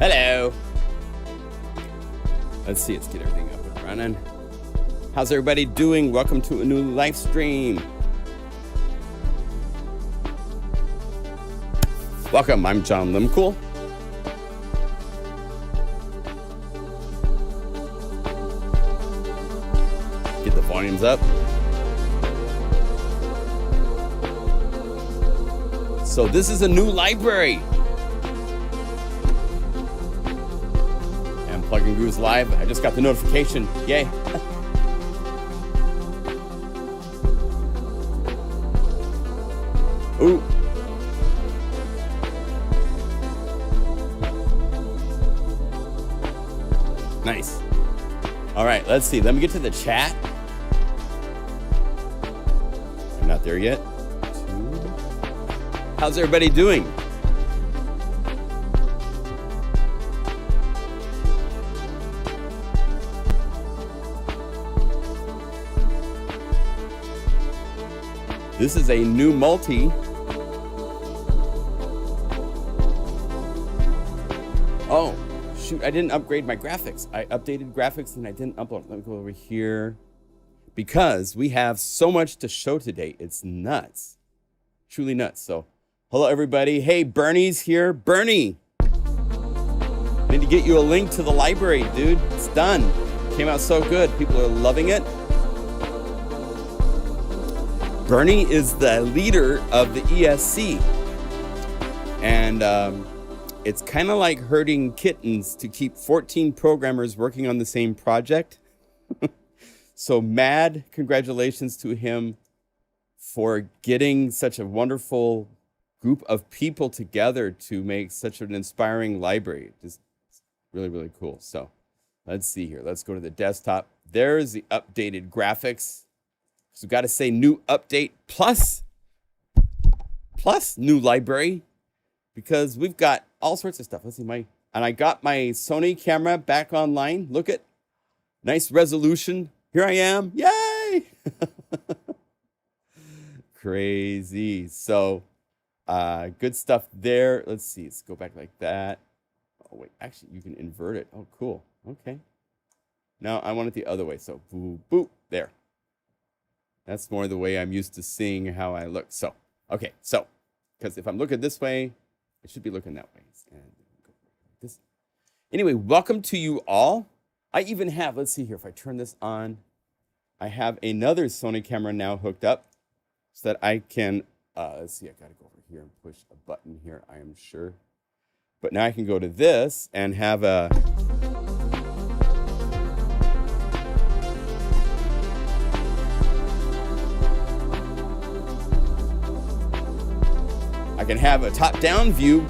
Hello. Let's see, let's get everything up and running. How's everybody doing? Welcome to a new live stream. Welcome, I'm John Limcool. Get the volumes up. So this is a new library. And PlugInGuru's live. I just got the notification. Yay. Ooh. Nice. All right, let's see. Let me get to the chat. I'm not there yet. How's everybody doing? This is a new multi. Oh, shoot, I didn't upgrade my graphics. I updated graphics and I didn't upload. Let me go over here. Because we have so much to show today. It's nuts. Truly nuts. So, hello everybody. Hey, Bernie's here. Bernie! I need to get you a link to the library, dude. It's done. Came out so good. People are loving it. Bernie is the leader of the ESC. And it's kind of like herding kittens to keep 14 programmers working on the same project. So mad congratulations to him for getting such a wonderful group of people together to make such an inspiring library. Just really, really cool. So let's see here. Let's go to the desktop. There's the updated graphics. So got to say new update plus new library, because we've got all sorts of stuff. Let's see and I got my Sony camera back online. Look at nice resolution. Here I am. Yay! Crazy. So good stuff there. Let's see. Let's go back like that. Oh, wait. Actually, you can invert it. Oh, cool. Okay. Now I want it the other way. So boop, boop. There. That's more the way I'm used to seeing how I look. So, okay. So, because if I'm looking this way, it should be looking that way. And go like this. Anyway, welcome to you all. I even have, let's see here. If I turn this on, I have another Sony camera now hooked up so that I can, let's see, I got to go over here and push a button here, I am sure. But now I can go to this and have a, I can have a top-down view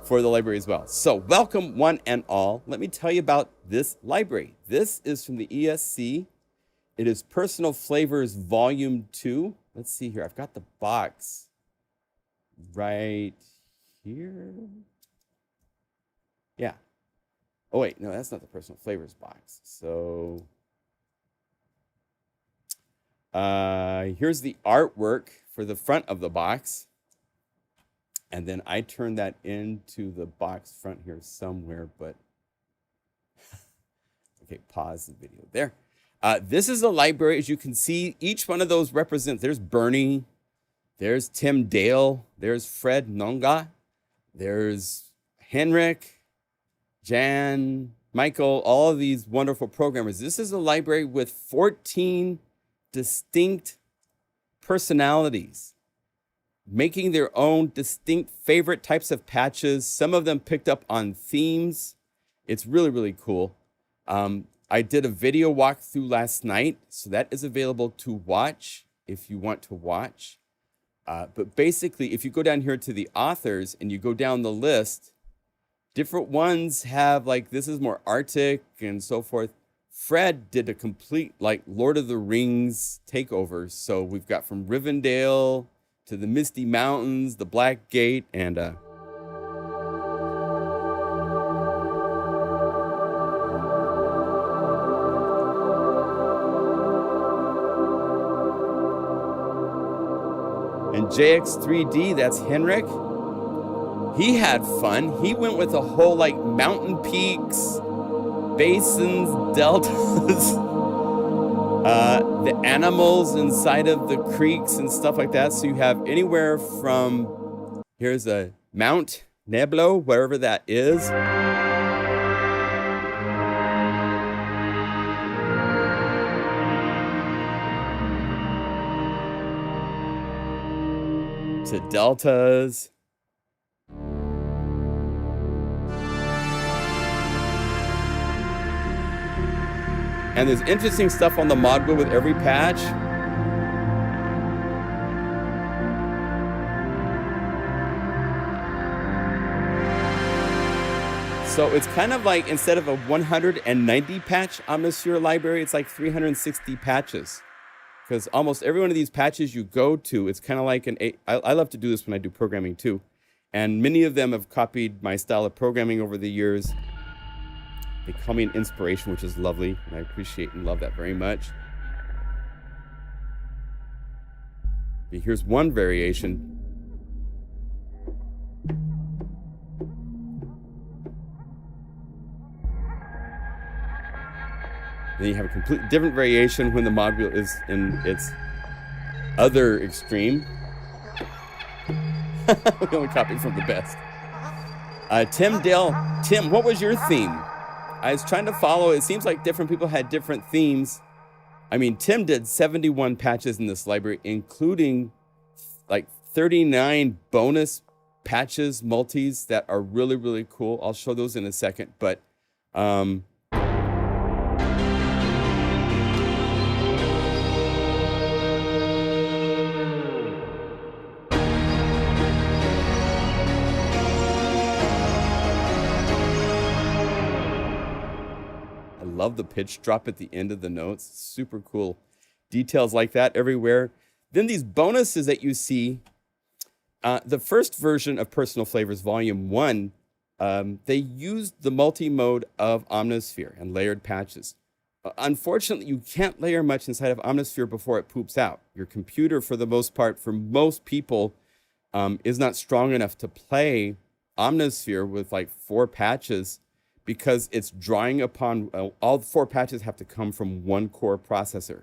for the library as well. So welcome one and all. Let me tell you about this library. This is from the ESC. It is Personal Flavours Volume 2. Let's see here. I've got the box right here. Yeah. Oh, wait. No, that's not the Personal Flavours box. So here's the artwork for the front of the box. And then I turn that into the box front here somewhere, but okay, pause the video there. This is a library. As you can see, each one of those represents, there's Bernie, there's Tim Dale, there's Fred Nonga, there's Henrik, Jan, Michael, all of these wonderful programmers. This is a library with 14 distinct personalities, making their own distinct favorite types of patches. Some of them picked up on themes. It's really, really cool. I did a video walkthrough last night, so that is available to watch if you want to watch. But basically, if you go down here to the authors and you go down the list, different ones have, like, this is more Arctic and so forth. Fred did a complete, like, Lord of the Rings takeover. So we've got from Rivendell to the Misty Mountains, the Black Gate, and JX3D, that's Henrik. He had fun. He went with a whole like mountain peaks, basins, deltas, the animals inside of the creeks and stuff like that. So you have anywhere from, here's a Mount Neblo, wherever that is. To deltas. And there's interesting stuff on the mod wheel with every patch. So it's kind of like, instead of a 190 patch Omnisphere library, it's like 360 patches. Because almost every one of these patches you go to, it's kind of like I love to do this when I do programming too. And many of them have copied my style of programming over the years. They call me an inspiration, which is lovely, and I appreciate and love that very much. But here's one variation. Then you have a completely different variation when the mod wheel is in its other extreme. We only copied from the best. Tim Dale, Tim, what was your theme? I was trying to follow. It seems like different people had different themes. I mean, Tim did 71 patches in this library, including like 39 bonus patches, multis that are really, really cool. I'll show those in a second, but love the pitch drop at the end of the notes. Super cool. Details like that everywhere. Then these bonuses that you see, the first version of Personal Flavors Volume 1, they used the multi-mode of Omnisphere and layered patches. Unfortunately, you can't layer much inside of Omnisphere before it poops out. Your computer, for the most part, for most people, is not strong enough to play Omnisphere with like 4 patches, because it's drawing upon, all 4 patches have to come from one core processor.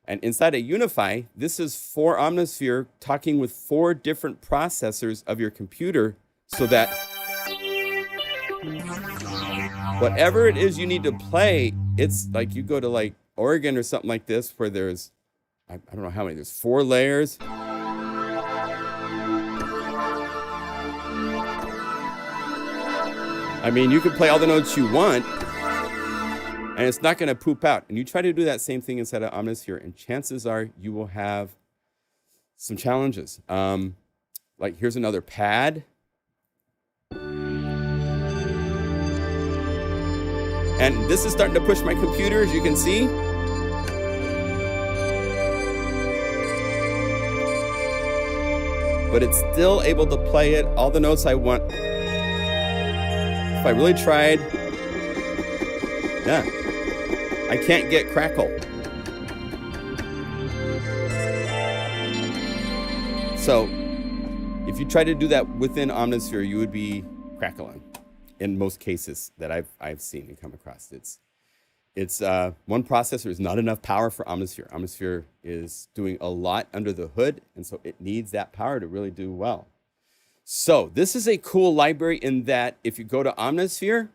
And inside of Unify, this is 4 Omnisphere talking with 4 different processors of your computer, so that whatever it is you need to play, it's like you go to like Oregon or something like this, where there's, I don't know how many, there's 4 layers. I mean, you can play all the notes you want, and it's not going to poop out. And you try to do that same thing inside of Omnisphere, and chances are you will have some challenges. Like here's another pad. And this is starting to push my computer, as you can see. But it's still able to play it, all the notes I want. If I really tried, yeah, I can't get crackle. So if you try to do that within Omnisphere, you would be crackling in most cases that I've seen and come across. It's one processor is not enough power for Omnisphere. Omnisphere is doing a lot under the hood, and so it needs that power to really do well. So this is a cool library in that if you go to Omnisphere,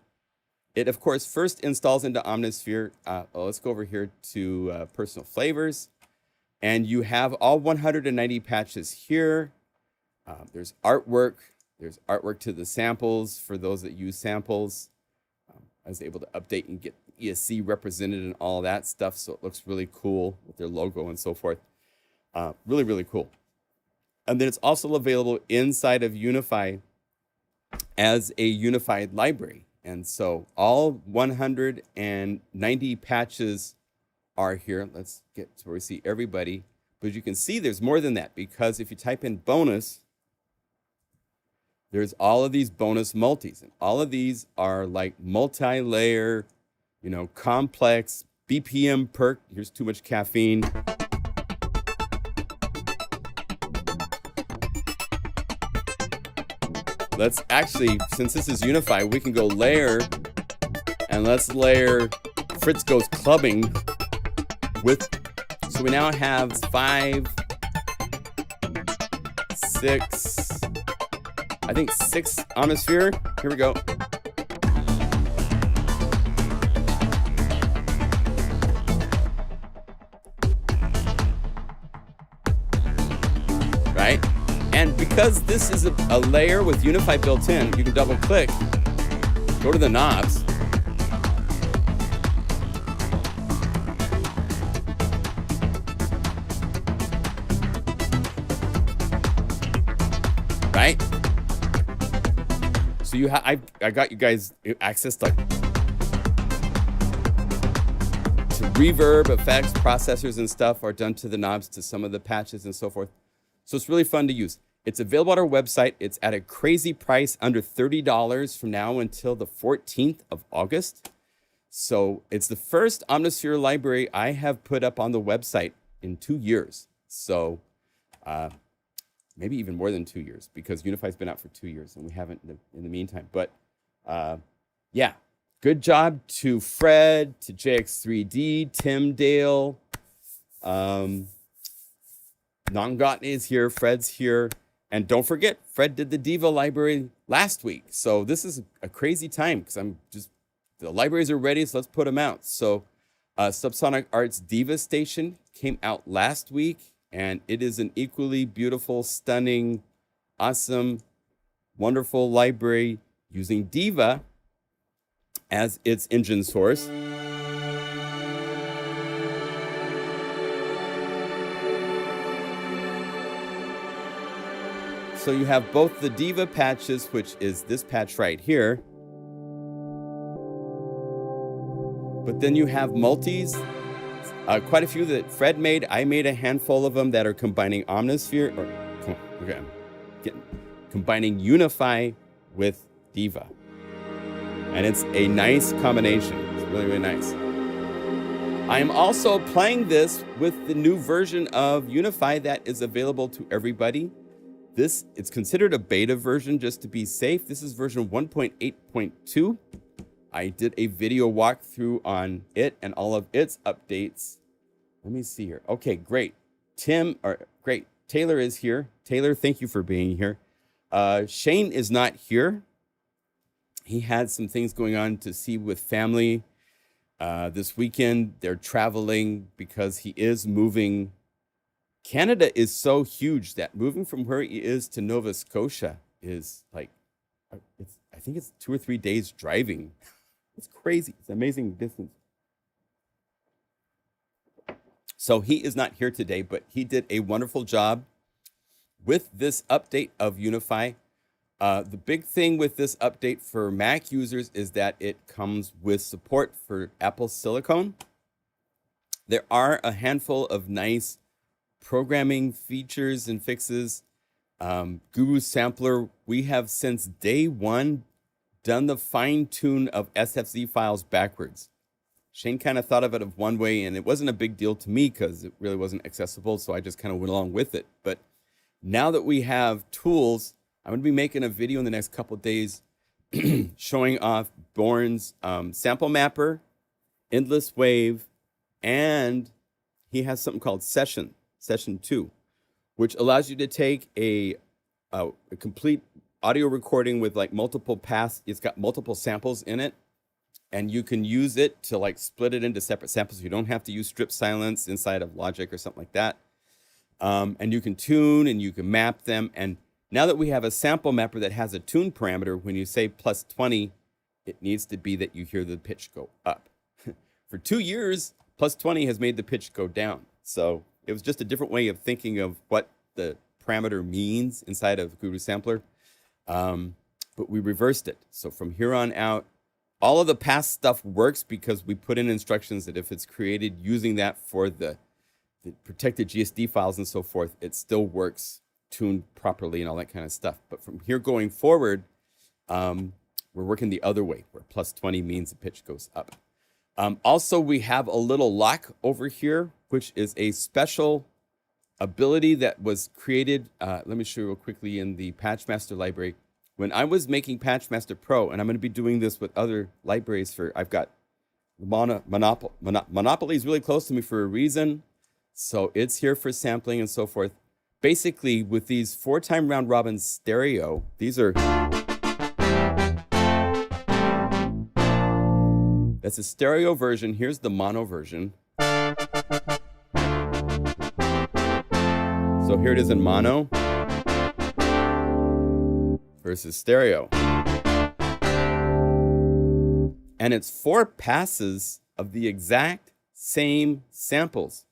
it of course first installs into Omnisphere. Let's go over here to Personal Flavors, and you have all 190 patches here. There's artwork. There's artwork to the samples for those that use samples. I was able to update and get ESC represented and all that stuff, so it looks really cool with their logo and so forth. Really, really cool. And then it's also available inside of Unify as a unified library. And so all 190 patches are here. Let's get to where we see everybody. But you can see there's more than that, because if you type in bonus, there's all of these bonus multis. And all of these are like multi-layer, you know, complex, BPM perk. Here's too much caffeine. let's actually, since this is Unify, we can go layer, and let's layer Fritz Goes Clubbing with, so we now have 5, 6, I think 6 Omnisphere. Here we go. Right? And because this is a layer with Unify built in, you can double click, go to the knobs, right? So you have, I got you guys access like to reverb effects, processors and stuff are done to the knobs, to some of the patches and so forth. So it's really fun to use. It's available at our website. It's at a crazy price, under $30 from now until the 14th of August. So it's the first Omnisphere library I have put up on the website in 2 years. So maybe even more than 2 years, because Unify's been out for 2 years and we haven't in the meantime. But yeah, good job to Fred, to JX3D, Tim Dale, Nongot is here, Fred's here. And don't forget, Fred did the Diva library last week. So this is a crazy time because the libraries are ready, so let's put them out. So Subsonic Artz Diva Station came out last week, and it is an equally beautiful, stunning, awesome, wonderful library using Diva as its engine source. So you have both the Diva patches, which is this patch right here, but then you have multis, quite a few that Fred made. I made a handful of them that are combining Omnisphere, combining Unify with Diva. And it's a nice combination. It's really, really nice. I am also playing this with the new version of Unify that is available to everybody. It's considered a beta version just to be safe. This is version 1.8.2. I did a video walkthrough on it and all of its updates. Let me see here. Okay, great. Great. Taylor is here. Taylor, thank you for being here. Shane is not here. He had some things going on to see with family this weekend. They're traveling because he is moving. Canada is so huge that moving from where he is to Nova Scotia is like, I think it's 2 or 3 days driving. It's crazy. It's an amazing distance. So he is not here today, but he did a wonderful job with this update of Unify. The big thing with this update for Mac users is that it comes with support for Apple Silicon. There are a handful of nice programming features and fixes. Guru Sampler, we have since day one done the fine tune of SFZ files backwards. Shane kind of thought of it one way, and it wasn't a big deal to me because it really wasn't accessible, so I just kind of went along with it. But now that we have tools, I'm going to be making a video in the next couple of days showing off Born's sample mapper, endless wave, and he has something called Session 2, which allows you to take a complete audio recording with like multiple paths. It's got multiple samples in it, and you can use it to like split it into separate samples. You don't have to use strip silence inside of Logic or something like that. And you can tune and you can map them. And now that we have a sample mapper that has a tune parameter, when you say +20, it needs to be that you hear the pitch go up. For 2 years, +20 has made the pitch go down. So it was just a different way of thinking of what the parameter means inside of Guru Sampler. But we reversed it. So from here on out, all of the past stuff works because we put in instructions that if it's created using that for the protected GSD files and so forth, it still works tuned properly and all that kind of stuff. But from here going forward, we're working the other way, where +20 means the pitch goes up. Also, we have a little lock over here, which is a special ability that was created. Let me show you real quickly in the Patch Master library. when I was making Patchmaster Pro, and I'm going to be doing this with other libraries I've got Monopoly is really close to me for a reason. So it's here for sampling and so forth. Basically, with these 4-time round robin stereo, these are, that's a stereo version. Here's the mono version. So here it is in mono versus stereo. And it's 4 passes of the exact same samples.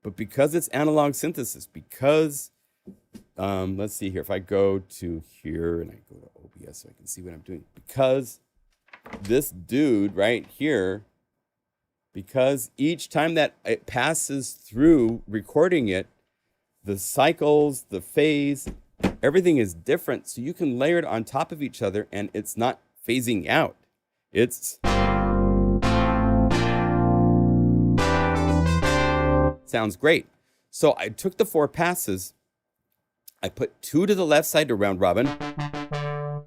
But because it's analog synthesis, because, let's see here, if I go to here and I go to OBS so I can see what I'm doing, because this dude right here, because each time that it passes through recording it, the cycles, the phase, everything is different. So you can layer it on top of each other and it's not phasing out. It's sounds great. So I took the 4 passes, I put 2 to the left side to round robin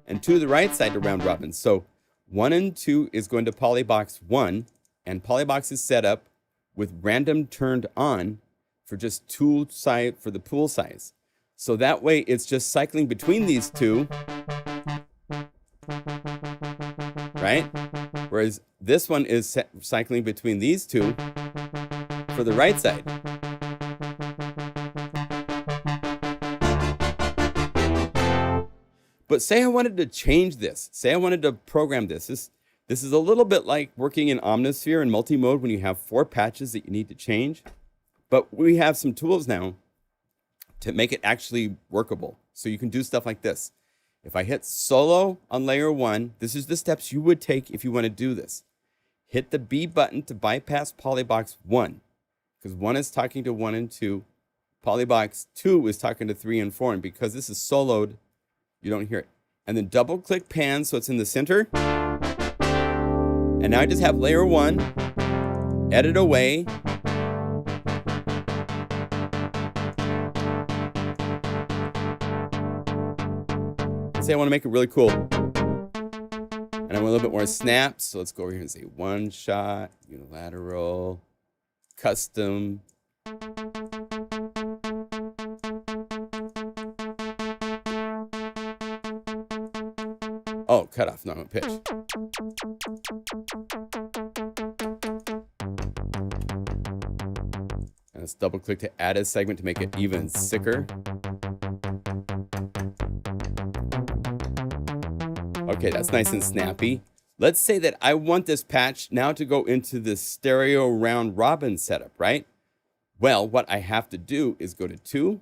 and 2 to the right side to round robin. So 1 and 2 is going to polybox 1, and polybox is set up with random turned on for just tool side for the pool size. So that way it's just cycling between these two, right? Whereas this one is cycling between these two for the right side. But say I wanted to change this. Say I wanted to program this. This is a little bit like working in Omnisphere and multi-mode when you have 4 patches that you need to change. But we have some tools now to make it actually workable. So you can do stuff like this. If I hit solo on layer 1, this is the steps you would take if you want to do this. Hit the B button to bypass polybox 1, because 1 is talking to 1 and 2. Polybox 2 is talking to 3 and 4, and because this is soloed, you don't hear it. And then double click pan so it's in the center. And now I just have layer 1, edit away. Say I want to make it really cool. And I want a little bit more snaps. So let's go over here and say 1 shot, unilateral, custom. Oh, cut off, no, pitch. And let's double click to add a segment to make it even sicker. Okay, that's nice and snappy. Let's say that I want this patch now to go into the stereo round robin setup, right? Well, what I have to do is go to 2,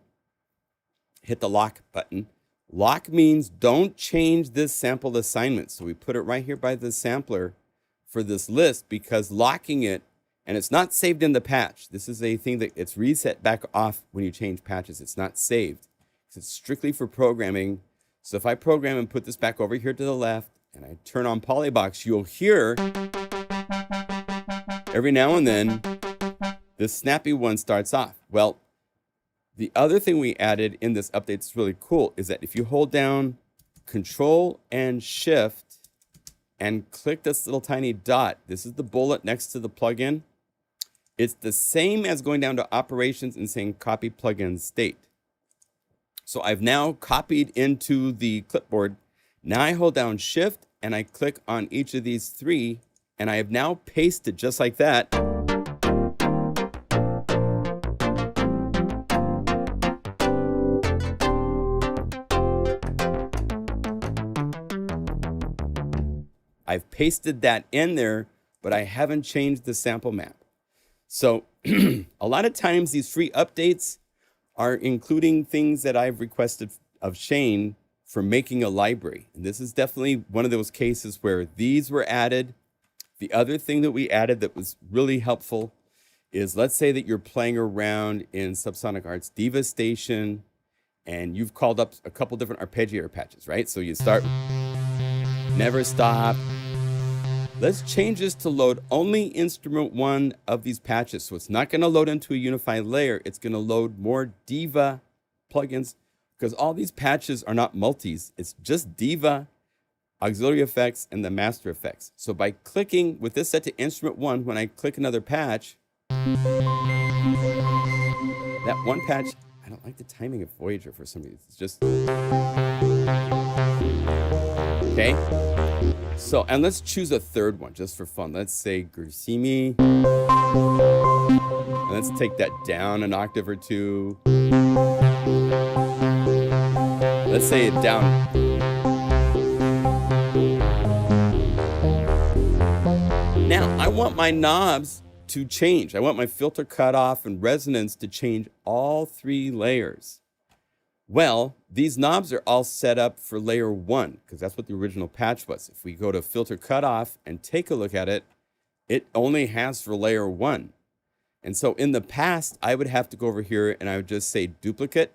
hit the lock button. Lock means don't change this sample assignment. So we put it right here by the sampler for this list, because locking it, and it's not saved in the patch. This is a thing that it's reset back off when you change patches. It's not saved. It's strictly for programming. So if I program and put this back over here to the left and I turn on polybox, you'll hear every now and then this snappy one starts off. Well, the other thing we added in this update that's really cool is that if you hold down Control and Shift and click this little tiny dot, this is the bullet next to the plugin. It's the same as going down to Operations and saying Copy Plugin State. So I've now copied into the clipboard. Now I hold down Shift and I click on each of these 3, and I have now pasted just like that. I've pasted that in there, but I haven't changed the sample map. So a lot of times these free updates are including things that I've requested of Shane for making a library. And this is definitely one of those cases where these were added. The other thing that we added that was really helpful is, let's say that you're playing around in Subsonic Artz Diva Station and you've called up a couple different arpeggiator patches, right? So you start, never stop. Let's change this to load only instrument 1 of these patches. So it's not going to load into a unified layer. It's going to load more Diva plugins. because all these patches are not multis. It's just Diva, auxiliary effects, and the master effects. So by clicking with this set to instrument 1, when I click another patch, that one patch, I don't like the timing of Voyager for some reason. It's just, okay. So, and let's choose a third one just for fun. Let's say Gersimi. And let's take that down an octave or 2. Let's say it down. Now, I want my knobs to change. I want my filter cutoff and resonance to change all 3 layers. Well, these knobs are all set up for layer 1, because that's what the original patch was. If we go to filter cutoff and take a look at it, it only has for layer 1. And so in the past, I would have to go over here and I would just say duplicate,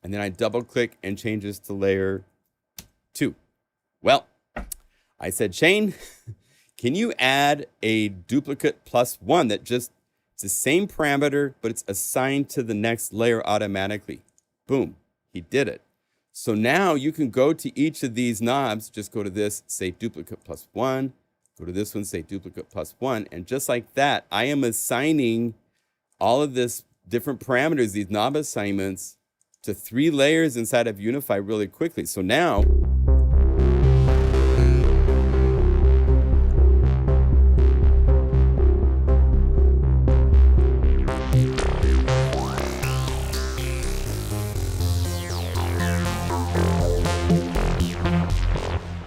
and then I double click and change this to layer 2. Well, I said, Shane, can you add a duplicate +1 that just, it's the same parameter, but it's assigned to the next layer automatically? Boom, he did it. So now you can go to each of these knobs, just go to this, say duplicate +1, go to this one, say duplicate +1, and just like that, I am assigning all of this different parameters, these knob assignments, to 3 layers inside of Unify really quickly. So now,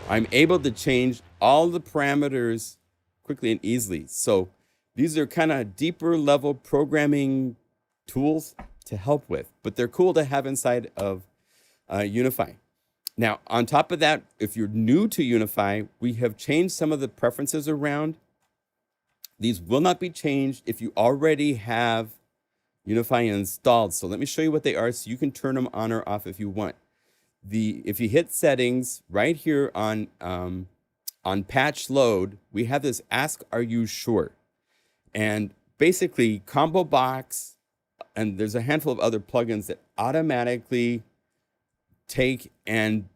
I'm able to change all the parameters quickly and easily. So these are kind of deeper level programming tools to help with, but they're cool to have inside of Unify. Now, on top of that, if you're new to Unify, we have changed some of the preferences around. These will not be changed if you already have Unify installed. So let me show you what they are so you can turn them on or off if you want. If you hit settings right here on patch load, we have this ask, are you sure? And basically combo box, and there's a handful of other plugins that automatically take and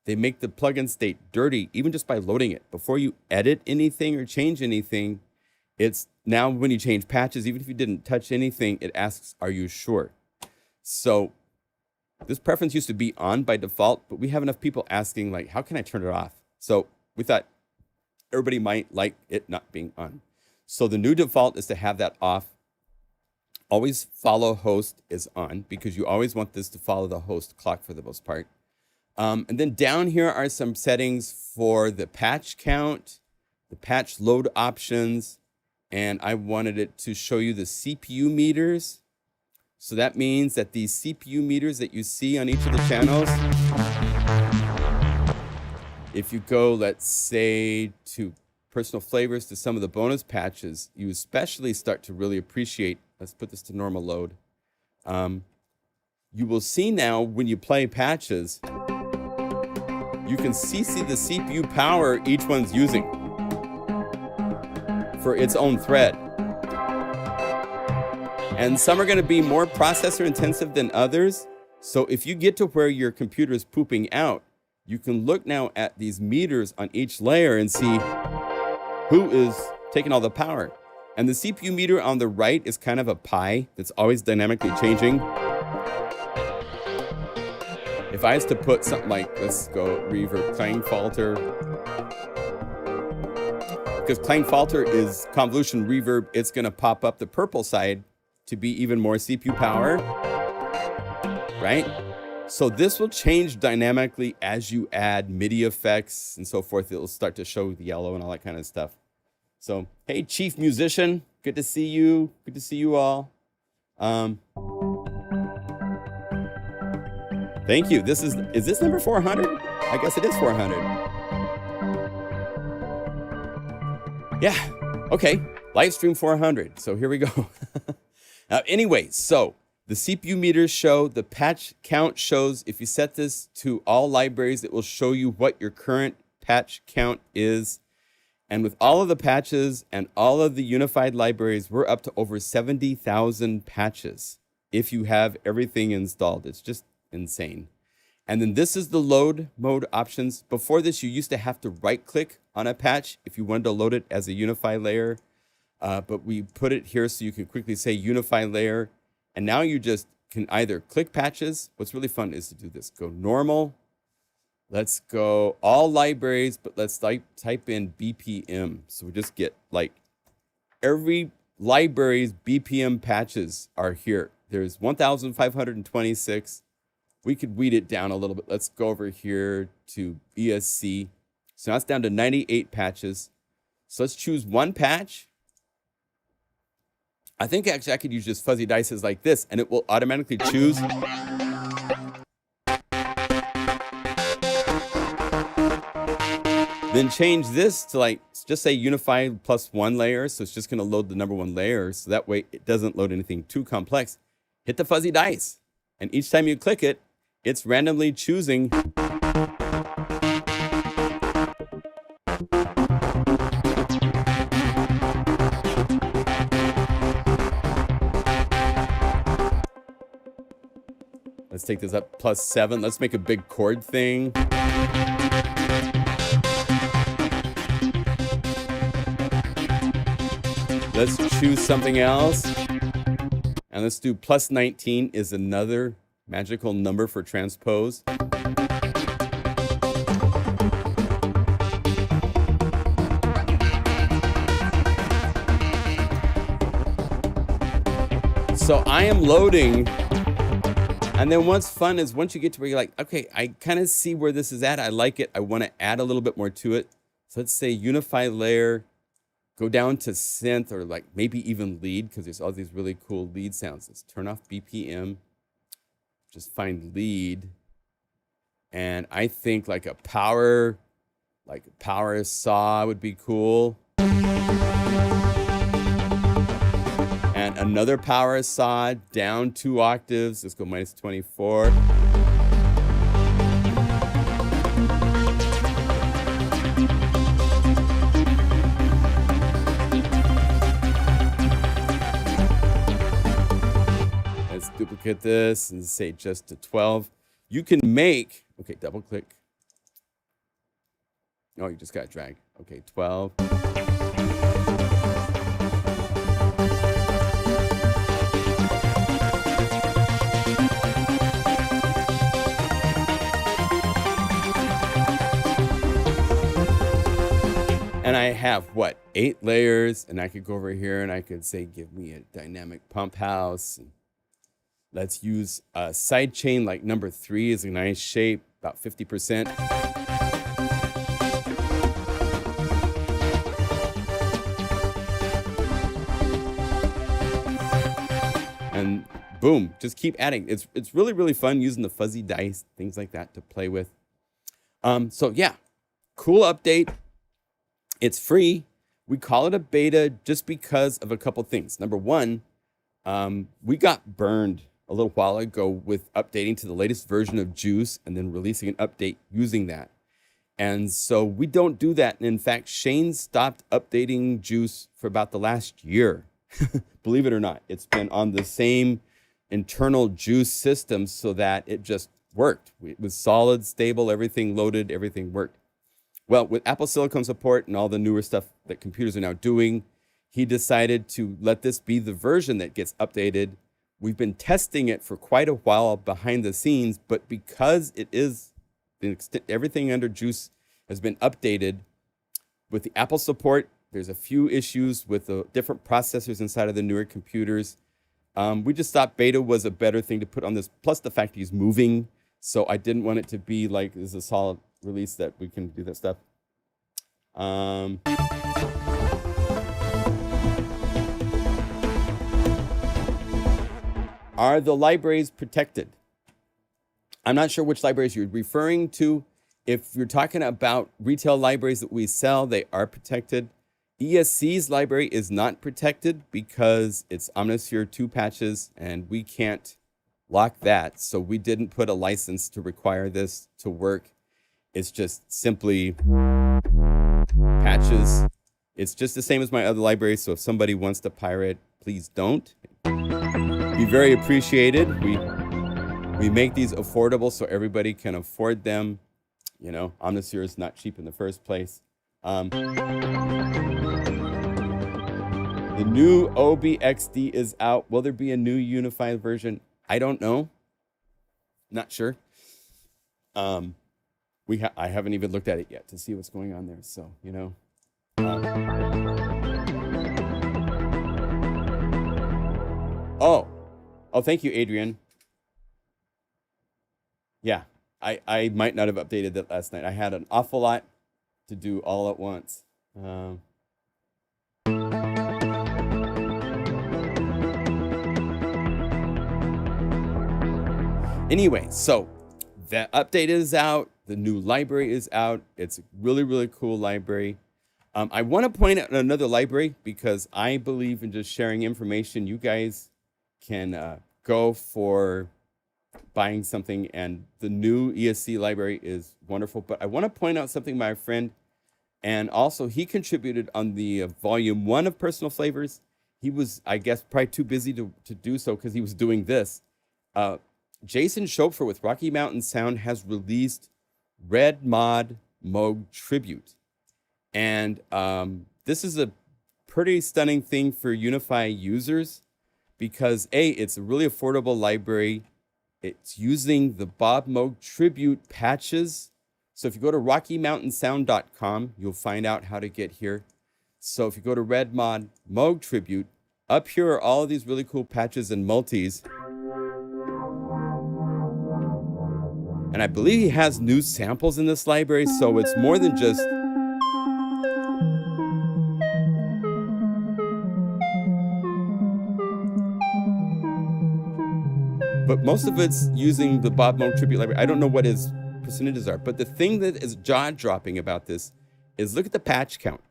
they make the plugin state dirty, even just by loading it. Before you edit anything or change anything, it's now when you change patches, even if you didn't touch anything, it asks, are you sure? So this preference used to be on by default, but we have enough people asking, like, how can I turn it off? So we thought everybody might like it not being on. So the new default is to have that off. Always follow host is on, because you always want this to follow the host clock for the most part. And then down here are some settings for the patch count, the patch load options, and I wanted it to show you the CPU meters. So that means that these CPU meters that you see on each of the channels, if you go, let's say, to personal flavors, to some of the bonus patches, you especially start to really appreciate, let's put this to normal load. You will see now when you play patches, you can see the CPU power each one's using for its own thread. And some are going to be more processor intensive than others. So if you get to where your computer is pooping out, you can look now at these meters on each layer and see who is taking all the power. And the CPU meter on the right is kind of a pie that's always dynamically changing. If I was to put something like, let's go Reverb Clang Falter, because Clang Falter is convolution reverb, it's going to pop up the purple side to be even more CPU power, right? So this will change dynamically as you add MIDI effects and so forth. It'll start to show the yellow and all that kind of stuff. So, hey, Chief Musician, good to see you. Good to see you all. Thank you. Is this number 400? I guess it is 400. Yeah, okay, Livestream 400. So here we go. Anyway, so the CPU meters show, the patch count shows, if you set this to all libraries, it will show you what your current patch count is. And with all of the patches and all of the unified libraries, we're up to over 70,000 patches if you have everything installed. It's just insane. And then this is the load mode options. Before this, you used to have to right click on a patch if you wanted to load it as a Unify layer. But we put it here so you can quickly say Unify layer. And now you just can either click patches. What's really fun is to do this. Go normal. Let's go all libraries, but let's type in BPM. So we just get like every library's BPM patches are here. There's 1,526. We could weed it down a little bit. Let's go over here to ESC. So now it's down to 98 patches. So let's choose one patch. I think actually I could use just fuzzy dices like this, and it will automatically choose. Then change this to like, just say Unify +1 layer. So it's just going to load the number one layer. So that way it doesn't load anything too complex. Hit the fuzzy dice. And each time you click it, it's randomly choosing. Let's take this up +7. Let's make a big chord thing. Let's choose something else. And let's do +19 is another magical number for transpose. So I am loading. And then what's fun is once you get to where you're like, okay, I kind of see where this is at. I like it. I want to add a little bit more to it. So let's say Unify layer. Go down to synth or like maybe even lead because there's all these really cool lead sounds. Let's turn off BPM. Just find lead. And I think like a power saw would be cool. And another power saw down 2 octaves. Let's go -24. Duplicate this and say just to 12. You can make, okay, double click. Oh, you just got dragged. Okay, 12. And I have what, 8 layers, and I could go over here and I could say, give me a dynamic pump house. And let's use a side chain like number 3 is a nice shape, about 50%. And boom, just keep adding. It's really, really fun using the fuzzy dice, things like that to play with. So yeah, cool update. It's free. We call it a beta just because of a couple things. Number one, we got burned a little while ago with updating to the latest version of Juice and then releasing an update using that. And so we don't do that. And in fact, Shane stopped updating Juice for about the last year. Believe it or not, it's been on the same internal Juice system so that it just worked. It was solid, stable, everything loaded, everything worked. Well, with Apple Silicon support and all the newer stuff that computers are now doing, he decided to let this be the version that gets updated. We've been testing it for quite a while behind the scenes, but because it is everything under Juice has been updated with the Apple support, there's a few issues with the different processors inside of the newer computers. We just thought beta was a better thing to put on this, plus the fact he's moving. So I didn't want it to be like this is a solid release that we can do that stuff. Are the libraries protected? I'm not sure which libraries you're referring to. If you're talking about retail libraries that we sell, they are protected. ESC's library is not protected because it's Omnisphere 2 patches and we can't lock that. So we didn't put a license to require this to work. It's just simply patches. It's just the same as my other libraries. So if somebody wants to pirate, please don't. Be very appreciated. We make these affordable so everybody can afford them. You know, Omnisphere is not cheap in the first place. The new OBXD is out. Will there be a new unified version? I don't know. Not sure. I haven't even looked at it yet to see what's going on there. So, you know. Oh, thank you, Adrian. Yeah, I might not have updated that last night. I had an awful lot to do all at once. Anyway, so the update is out. The new library is out. It's a really, really cool library. I want to point out another library because I believe in just sharing information. You guys can go for buying something, and the new ESC library is wonderful. But I want to point out something my friend, and also he contributed on the volume 1 of Personal Flavors. He was, I guess, probably too busy to do so because he was doing this. Jason Schopfer with Rocky Mountain Sound has released Red Mod Moog Tribute. And this is a pretty stunning thing for Unify users because A, it's a really affordable library. It's using the Bob Moog Tribute patches. So if you go to RockyMountainSound.com, you'll find out how to get here. So if you go to Red Mod Moog Tribute, up here are all of these really cool patches and multis. And I believe he has new samples in this library, so it's more than just... But most of it's using the Bob Moog Tribute Library. I don't know what his percentages are, but the thing that is jaw-dropping about this is look at the patch count.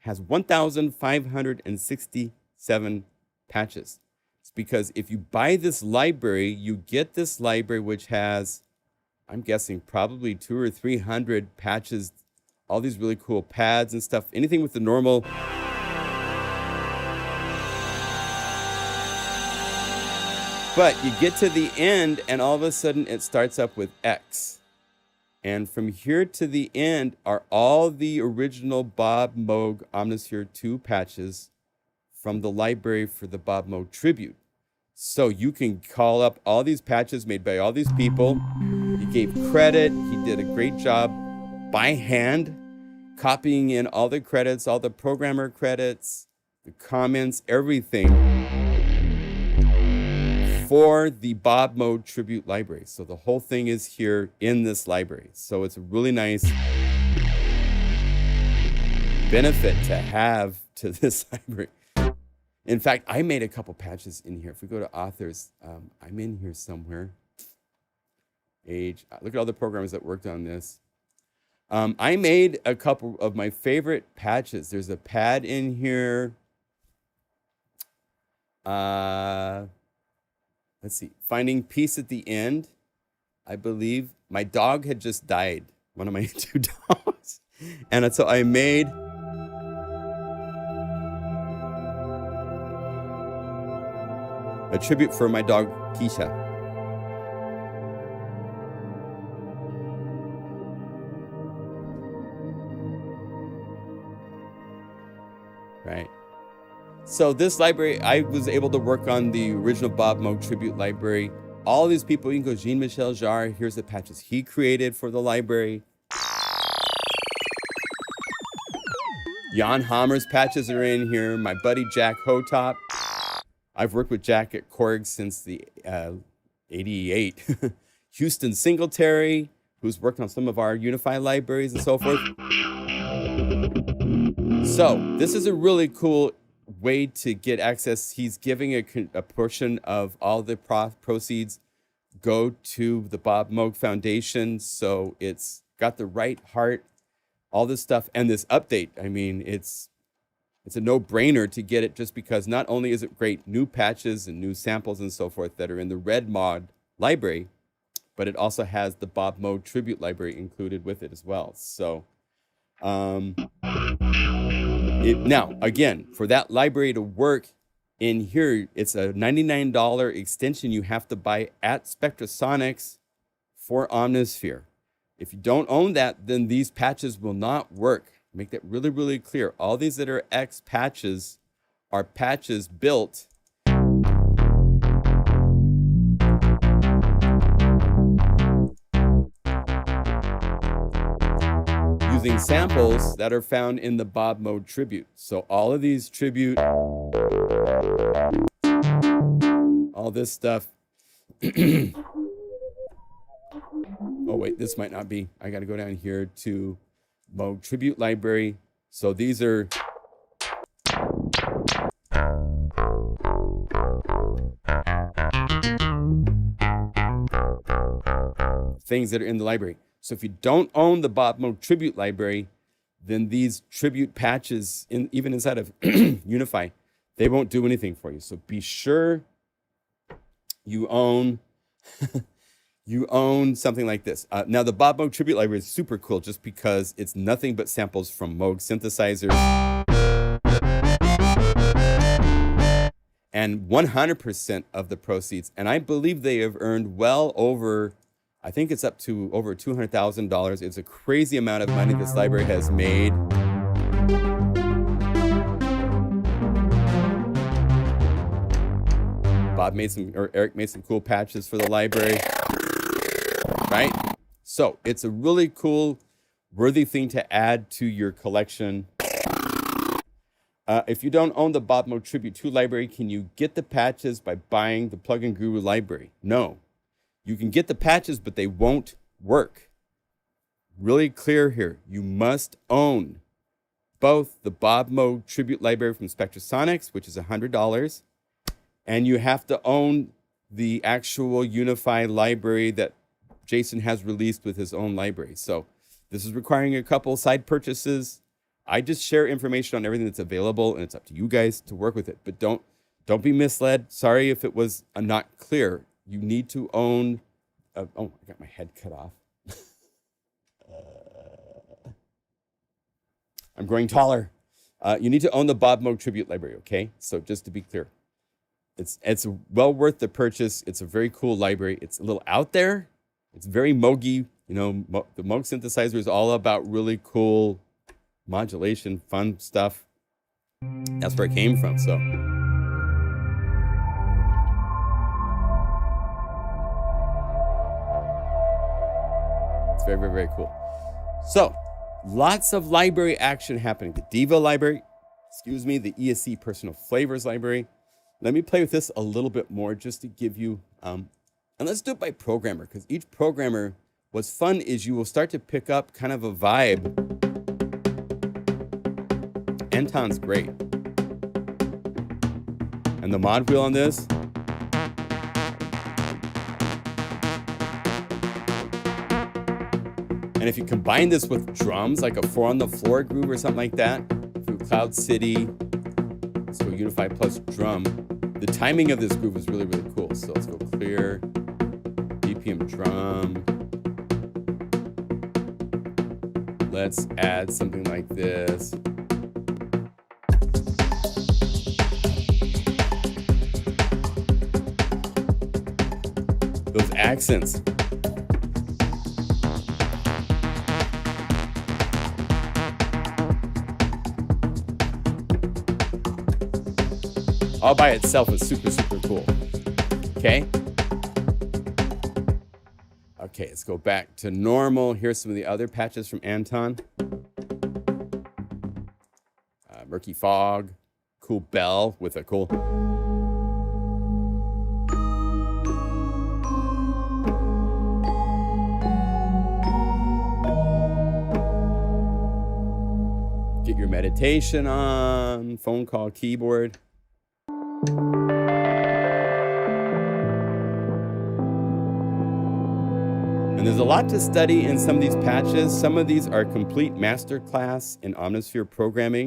It has 1,567 patches. It's because if you buy this library, you get this library which has, I'm guessing, probably 200 or 300 patches, all these really cool pads and stuff, anything with the normal... But you get to the end, and all of a sudden it starts up with X. And from here to the end are all the original Bob Moog Omnisphere 2 patches from the library for the Bob Moog Tribute. So you can call up all these patches made by all these people. He gave credit. He did a great job by hand, copying in all the credits, all the programmer credits, the comments, everything for the Bob Moog Tribute Library. So the whole thing is here in this library. So it's a really nice benefit to have to this library. In fact, I made a couple patches in here. If we go to authors, I'm in here somewhere. Look at all the programs that worked on this. I made a couple of my favorite patches. There's a pad in here. Let's see, Finding Peace at the End. I believe my dog had just died, one of my 2 dogs. And so I made a tribute for my dog, Keisha. Right. So this library, I was able to work on the original Bob Moog Tribute Library. All these people, you can go Jean-Michel Jarre. Here's the patches he created for the library. Jan Hammer's patches are in here. My buddy Jack Hotop. I've worked with Jack at Korg since the 88. Houston Singletary, who's worked on some of our Unify libraries and so forth. So this is a really cool way to get access. He's giving a portion of all the proceeds go to the Bob Moog Foundation. So it's got the right heart, all this stuff, and this update. I mean, it's a no-brainer to get it just because not only is it great new patches and new samples and so forth that are in the Red Mod library, but it also has the Bob Moog Tribute Library included with it as well. So now, again, for that library to work, In here, it's a $99 extension you have to buy at Spectrasonics for Omnisphere. If you don't own that, then these patches will not work. Make that really, really clear. All these that are X patches are patches built using samples that are found in the Bob Mode tribute. So all of these tribute, all this stuff. Oh, wait, this might not be. I got to go down here to Mode Tribute Library. So these are things that are in the library. So if you don't own the Bob Mode Tribute Library, then these tribute patches, even inside of Unify, they won't do anything for you. So be sure you own you own something like this. Now, the Bob Moog Tribute Library is super cool just because it's nothing but samples from Moog synthesizers. And 100% of the proceeds, and I believe they have earned well over, I think it's up to over $200,000. It's a crazy amount of money this library has made. Eric made some cool patches for the library. Right? So it's a really cool, worthy thing to add to your collection. If you don't own the Bob Mode Tribute 2 library, can you get the patches by buying the PlugInGuru library? No. You can get the patches, but they won't work. Really clear here. You must own both the Bob Mode Tribute library from Spectrasonics, which is $100, and you have to own the actual Unify library that Jason has released with his own library. So this is requiring a couple side purchases. I just share information on everything that's available, and it's up to you guys to work with it. But don't be misled. Sorry if it was not clear. You need to own. Oh, I got my head cut off. I'm growing taller. You need to own the Bob Moog Tribute Library. Okay, so just to be clear, it's well worth the purchase. It's a very cool library. It's a little out there. It's very Moogy. You know, the Moog synthesizer is all about really cool modulation, fun stuff. That's where it came from. So it's very, very, very cool. So lots of library action happening. The Diva library, the ESC personal flavors library. Let me play with this a little bit more just to give you, and let's do it by programmer, because each programmer, what's fun is you will start to pick up kind of a vibe. Anton's great. And the mod wheel on this. And if you combine this with drums, like a 4 on the floor groove or something like that, through Cloud City, so Unify plus drum, the timing of this groove is really, really cool. So let's go clear, BPM drum. Let's add something like this. Those accents. All by itself is super, super cool. Okay. Okay, let's go back to normal. Here's some of the other patches from Anton. Murky Fog, cool bell with a cool. Get your meditation on, phone call, keyboard. And there's a lot to study in some of these patches. Some of these are complete masterclass in Omnisphere programming.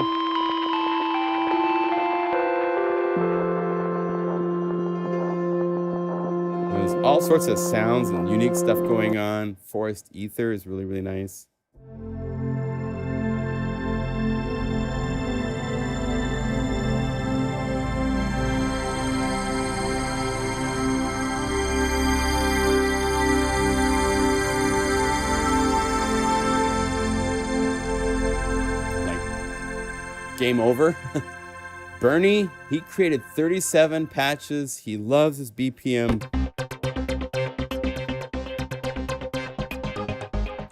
There's all sorts of sounds and unique stuff going on. Forest Ether is really, really nice. game over. Bernie, he created 37 patches. He loves his BPM.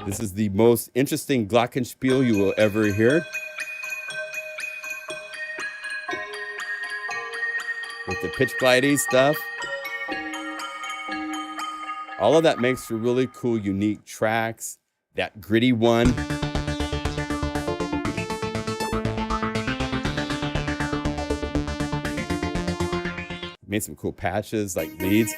This is the most interesting glockenspiel you will ever hear. With the pitch glidey stuff. All of that makes for really cool, unique tracks. That gritty one. Made some cool patches like leads.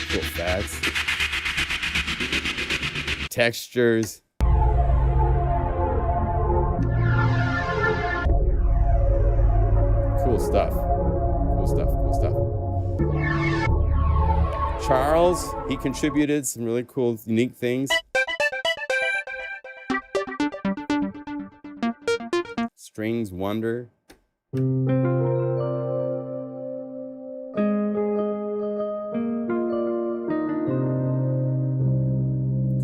Cool effects. Textures. Cool stuff. Cool stuff. Cool stuff. Charles, he contributed some really cool, unique things. Strings Wonder.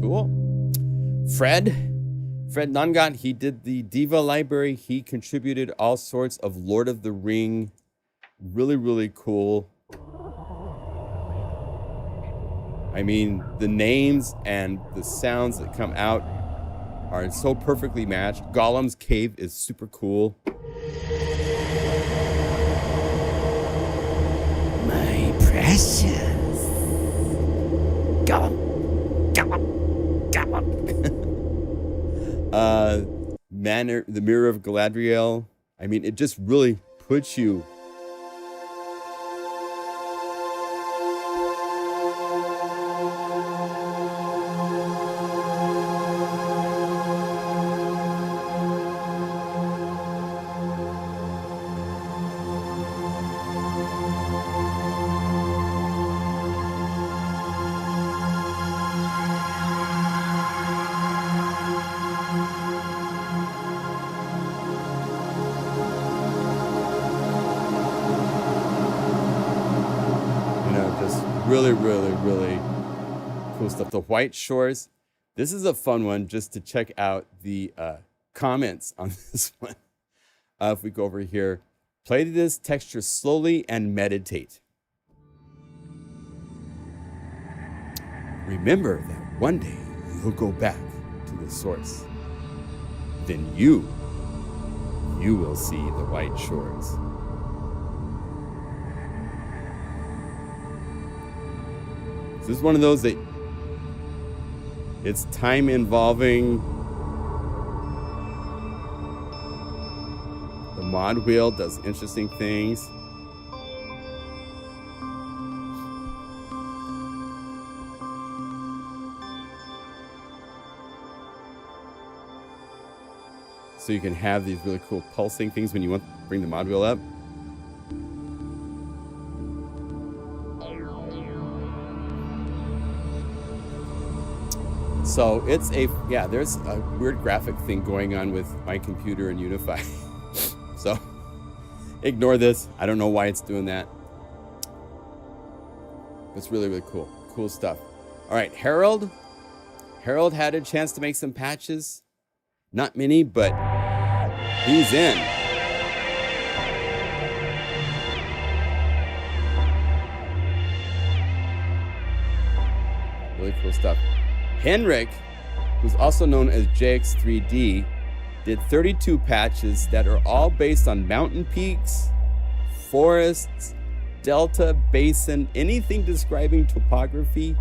Cool. Fred Nungat, he did the Diva library. He contributed all sorts of Lord of the Ring. Really, really cool. I mean, the names and the sounds that come out are so perfectly matched. Gollum's Cave is super cool. My precious Gollum. The Mirror of Galadriel. I mean, it just really puts you really cool stuff. The White Shores. This is a fun one just to check out the comments on this one. If we go over here, play this texture slowly and meditate. Remember that one day you'll go back to the source. Then you will see the White Shores. This is one of those that it's time involving. The mod wheel does interesting things. So you can have these really cool pulsing things when you want to bring the mod wheel up. So it's there's a weird graphic thing going on with my computer and Unify. So ignore this. I don't know why it's doing that. It's really, really cool. Cool stuff. All right, Harold. Harold had a chance to make some patches. Not many, but he's in. Really cool stuff. Henrik, who's also known as JX3D, did 32 patches that are all based on mountain peaks, forests, delta, basin, anything describing topography.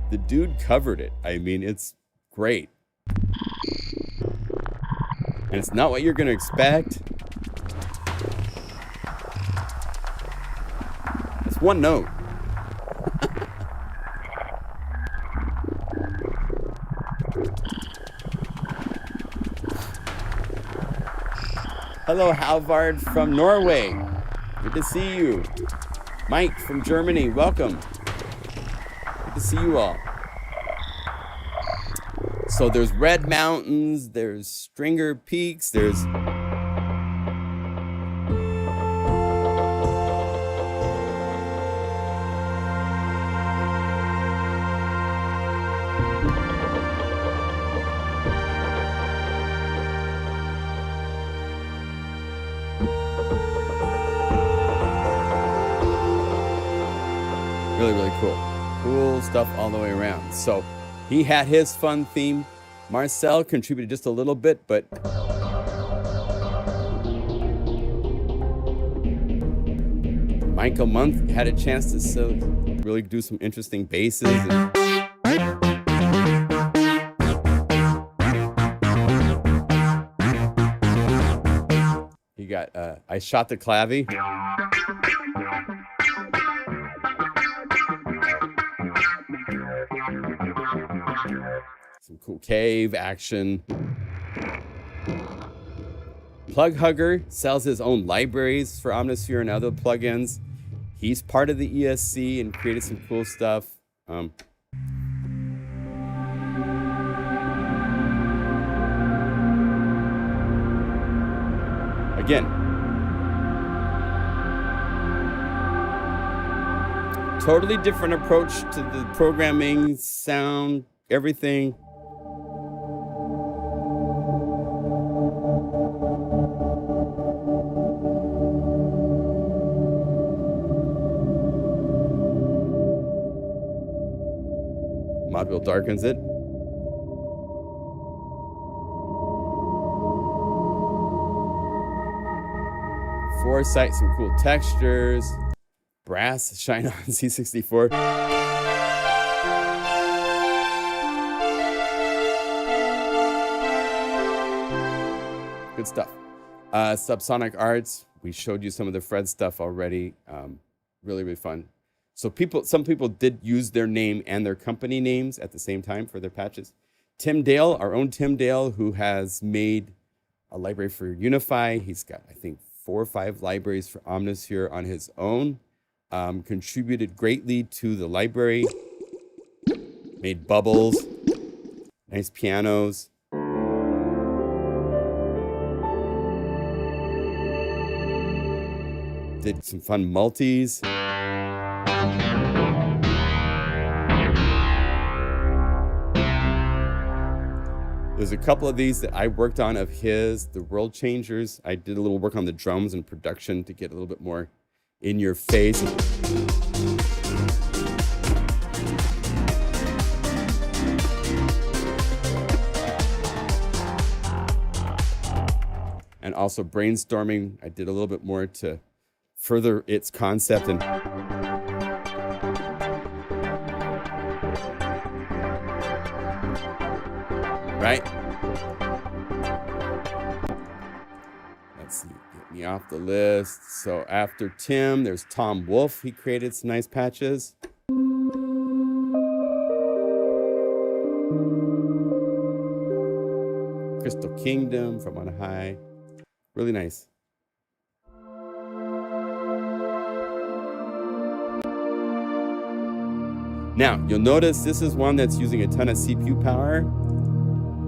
The dude covered it. I mean, it's great. And it's not what you're going to expect. It's one note. Hello, Halvard from Norway. Good to see you. Mike from Germany, welcome. Good to see you all. So there's Red Mountains, there's Stringer Peaks, there's... Really, really cool. Cool stuff all the way around. So he had his fun theme. Marcel contributed just a little bit, but Michael Month had a chance to really do some interesting basses. He got, I Shot the Clavy. Some cool cave action. Plug Hugger sells his own libraries for Omnisphere and other plugins. He's part of the ESC and created some cool stuff. Again, totally different approach to the programming, sound, everything. Modville darkens it. Foresight, some cool textures. Brass, shine on C64. Good stuff. Subsonic Artz, we showed you some of the Fred stuff already. Really, really fun. So some people did use their name and their company names at the same time for their patches. Tim Dale, our own Tim Dale, who has made a library for Unify. He's got, I think, 4 or 5 libraries for Omnisphere on his own. Contributed greatly to the library. Made bubbles, nice pianos. Did some fun multis. There's a couple of these that I worked on of his, the World Changers. I did a little work on the drums and production to get a little bit more in your face. And also brainstorming. I did a little bit more to further its concept and right? Let's see, get me off the list. So after Tim, there's Tom Wolfe. He created some nice patches. Crystal Kingdom from On High. Really nice. Now, you'll notice this is one that's using a ton of CPU power.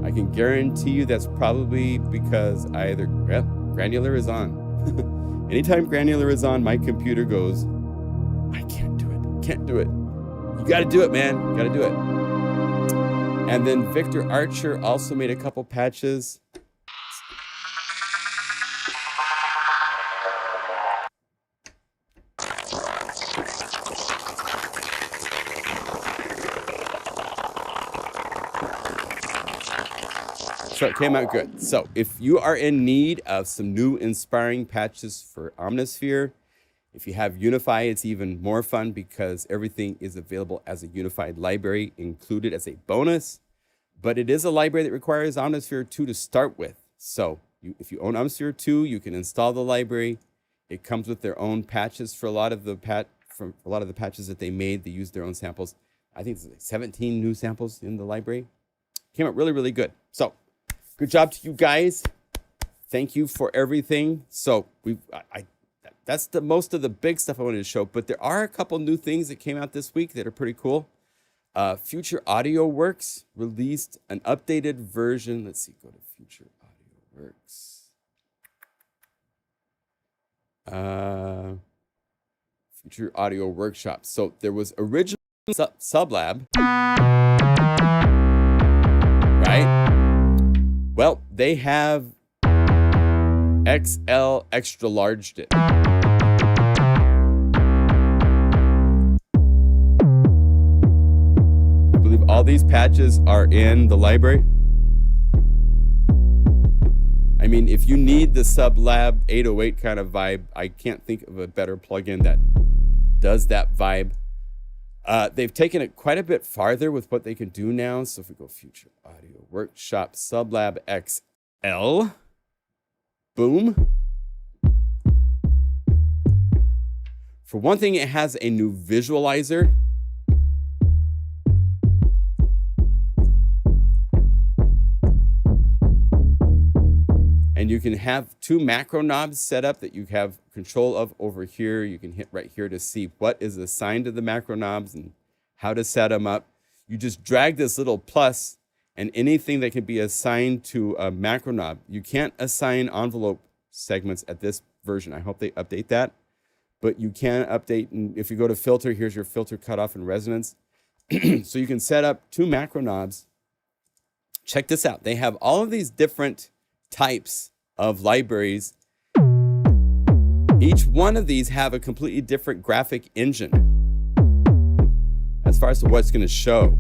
I can guarantee you that's probably because either granular is on. Anytime granular is on, my computer goes, I can't do it, can't do it. You gotta do it, man, you gotta do it. And then Victor Archer also made a couple patches. So it came out good. So if you are in need of some new inspiring patches for Omnisphere, if you have Unify, it's even more fun because everything is available as a unified library included as a bonus. But it is a library that requires Omnisphere 2 to start with. So if you own Omnisphere 2, you can install the library. It comes with their own patches for a lot of the patches that they made. They use their own samples. I think there's like 17 new samples in the library. Came out really, really good. So good job to you guys. Thank you for everything. So that's the most of the big stuff I wanted to show, but there are a couple new things that came out this week that are pretty cool. Future Audio Works released an updated version. Let's see, go to Future Audio Works. Future Audio Workshop. So there was originally SubLab, right? Well, they have XL extra larged it. all these patches are in the library. I mean, if you need the SubLab 808 kind of vibe, I can't think of a better plugin that does that vibe. They've taken it quite a bit farther with what they can do now. So if we go Future Audio Workshop SubLab XL, boom. For one thing, it has a new visualizer. And you can have two macro knobs set up that you have control of over here. You can hit right here to see what is assigned to the macro knobs and how to set them up. You just drag this little plus and anything that can be assigned to a macro knob. You can't assign envelope segments at this version. I hope they update that. But you can update, and if you go to filter, here's your filter cutoff and resonance. So you can set up two macro knobs. Check this out. They have all of these different types of libraries. Each one of these have a completely different graphic engine as far as to what's going to show.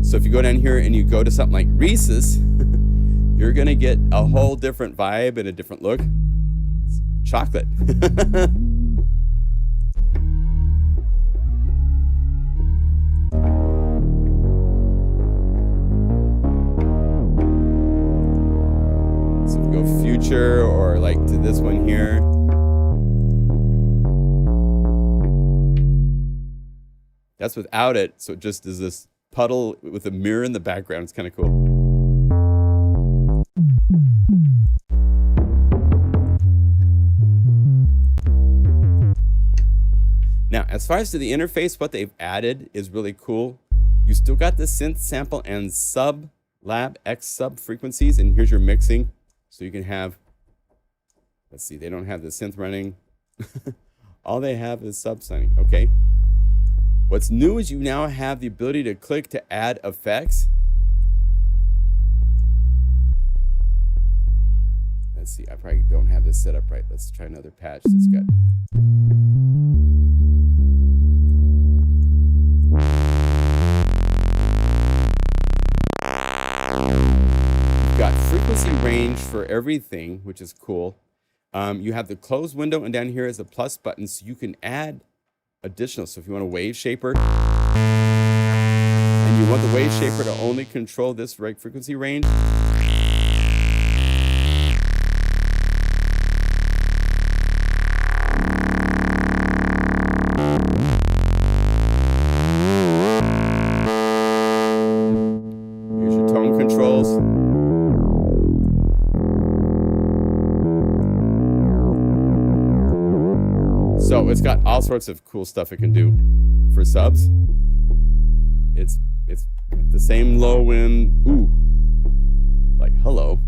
So if you go down here and you go to something like Reese's, you're going to get a whole different vibe and a different look. It's chocolate. So if you go Future or like to this one here. That's without it. So it just is this puddle with a mirror in the background. It's kind of cool. Now, as far as to the interface, what they've added is really cool. You still got the synth sample and SubLab X sub frequencies, and here's your mixing. So you can have, let's see, they don't have the synth running. All they have is Subsonic, okay? What's new is you now have the ability to click to add effects. Let's see, I probably don't have this set up right. Let's try another patch that's got. You've got frequency range for everything, which is cool. You have the close window, and down here is a plus button, so you can add additional. So if you want a wave shaper and you want the wave shaper to only control this frequency range, here's your tone controls. So it's got all sorts of cool stuff it can do for subs. It's the same low end. Ooh, like hello.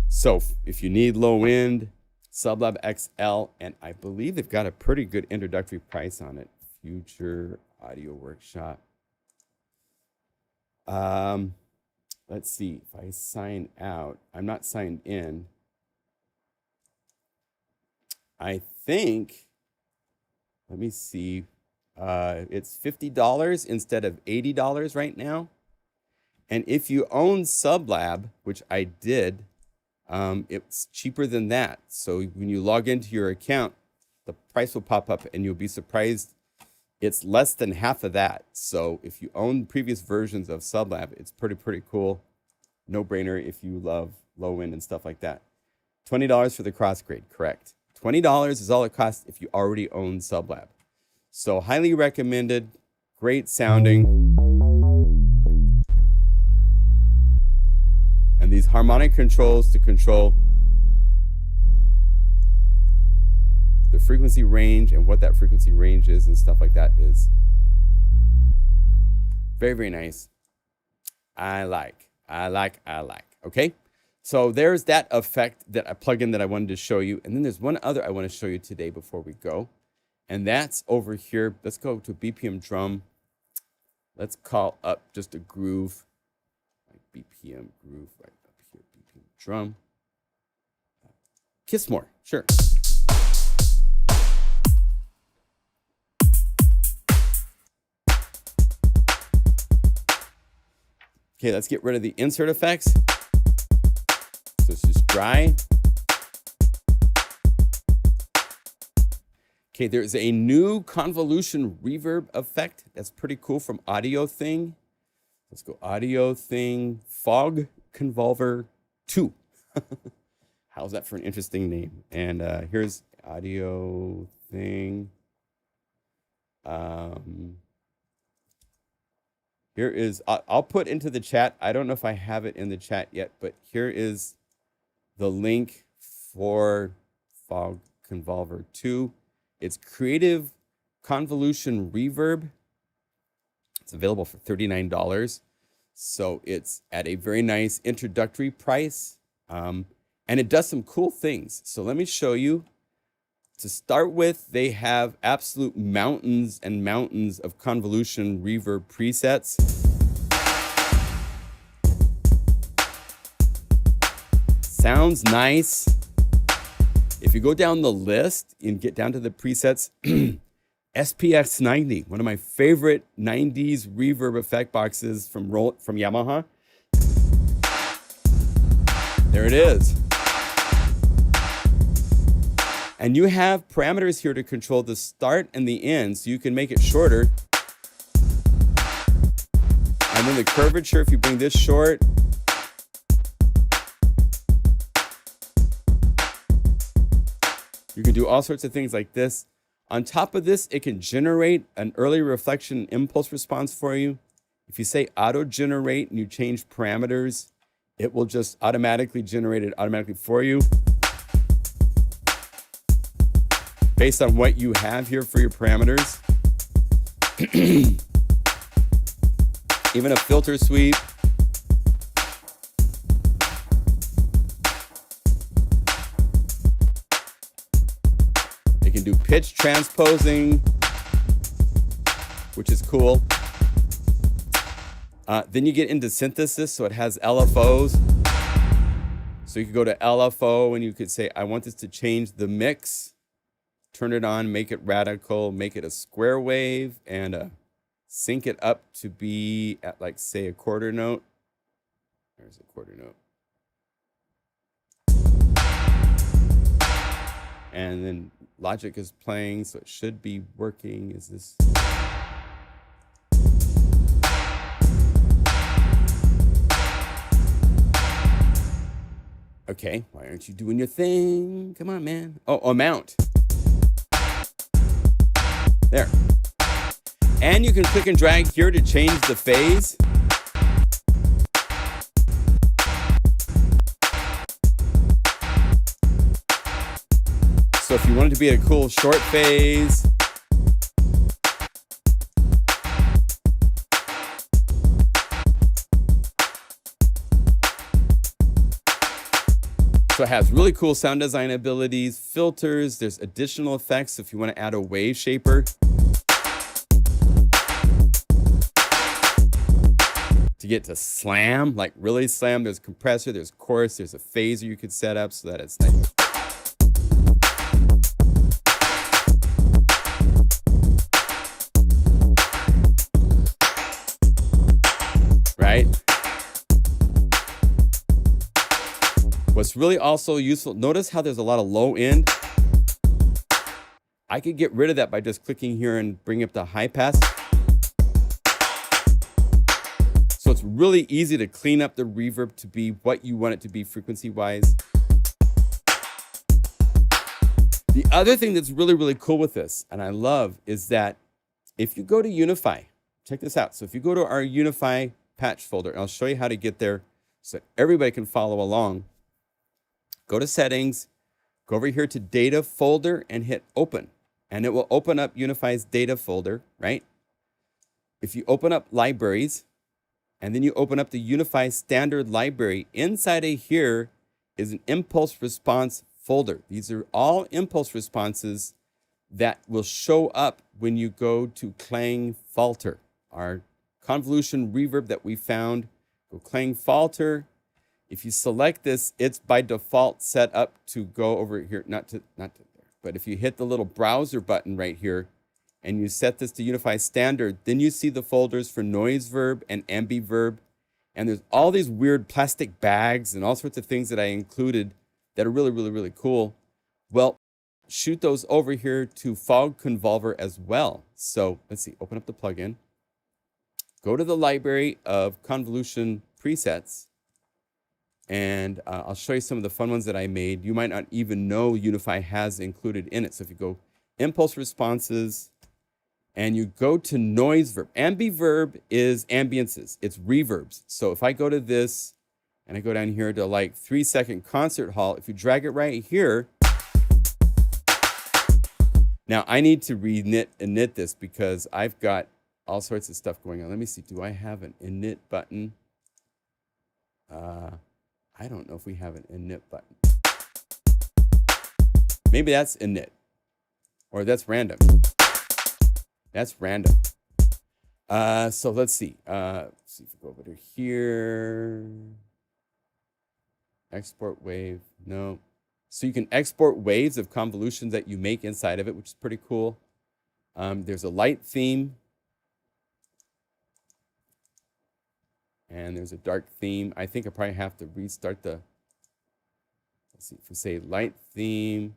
So if you need low end, SubLab XL, and I believe they've got a pretty good introductory price on it. Future Audio Workshop. Let's see, if I sign out, I'm not signed in. I think, let me see, it's $50 instead of $80 right now. And if you own SubLab, which I did, it's cheaper than that. So when you log into your account, the price will pop up and you'll be surprised. It's less than half of that. So if you own previous versions of SubLab, it's pretty cool. No brainer if you love low end and stuff like that. $20 for the crossgrade, correct. $20 is all it costs if you already own SubLab. So highly recommended, great sounding. And these harmonic controls to control the frequency range and what that frequency range is and stuff like that is very nice. I like. Okay, so there's that effect, that a plugin that I wanted to show you. And then there's one other I want to show you today before we go. And that's over here. Let's go to BPM drum. Let's call up just a groove, like BPM groove right up here, BPM drum. Kiss more, sure. Okay, let's get rid of the insert effects. So it's just dry. Okay, there's a new convolution reverb effect. That's pretty cool from Audio Thing. Let's go Audio Thing, Fog Convolver 2. How's that for an interesting name? And here's Audio Thing. Here is, I'll put into the chat. I don't know if I have it in the chat yet, but here is the link for Fog Convolver 2. It's Creative Convolution Reverb. It's available for $39. So it's at a very nice introductory price. And it does some cool things. So let me show you. To start with, they have absolute mountains and mountains of convolution reverb presets. Sounds nice. If you go down the list and get down to the presets, SPX 90, one of my favorite 90s reverb effect boxes from Yamaha. There it is. And you have parameters here to control the start and the end, so you can make it shorter. And then the curvature, if you bring this short. You can do all sorts of things like this. On top of this, it can generate an early reflection impulse response for you. If you say auto-generate and you change parameters, it will just automatically generate it automatically for you, based on what you have here for your parameters. Even a filter sweep. It can do pitch transposing, which is cool. Then you get into synthesis, so it has LFOs. So you could go to LFO and you could say, I want this to change the mix. Turn it on, make it radical, make it a square wave, and sync it up to be at, like, say, a quarter note. There's a quarter note. And then Logic is playing, so it should be working. Is this? Okay, why aren't you doing your thing? Come on, man. Oh, amount. There. And you can click and drag here to change the phase. So if you want it to be a cool short phase, so it has really cool sound design abilities, filters, there's additional effects if you want to add a wave shaper. To get to slam, like really slam, there's a compressor, there's chorus, there's a phaser you could set up so that it's nice. Right? What's really also useful, notice how there's a lot of low end. I could get rid of that by just clicking here and bring up the high pass. So it's really easy to clean up the reverb to be what you want it to be frequency-wise. The other thing that's really, really cool with this, and I love, is that if you go to Unify, check this out. So if you go to our Unify patch folder, and I'll show you how to get there so that everybody can follow along. Go to settings, go over here to data folder and hit open. And it will open up Unify's data folder, right? If you open up libraries, and then you open up the Unify standard library, inside of here is an impulse response folder. These are all impulse responses that will show up when you go to Klang Falter, our convolution reverb that we found. Go clang falter. If you select this, it's by default set up to go over here, not to there. But if you hit the little browser button right here and you set this to Unify standard, then you see the folders for noise verb and ambiverb. And there's all these weird plastic bags and all sorts of things that I included that are really, really, really cool. Well, shoot those over here to Fog Convolver as well. So let's see, open up the plugin. Go to the library of convolution presets. And I'll show you some of the fun ones that I made. You might not even know Unify has included in it. So if you go impulse responses and you go to noise verb. Ambiverb is ambiances. It's reverbs. So if I go to this and I go down here to like 3-second concert hall, if you drag it right here. Now I need to init this because I've got all sorts of stuff going on. Let me see. Do I have an init button? I don't know if we have an init button. Maybe that's init. Or that's random. That's random. So let's see. See if we go over to here. Export wave. No. So you can export waves of convolutions that you make inside of it, which is pretty cool. There's a light theme. And there's a dark theme. I think I probably have to restart the, let's see, if we say light theme,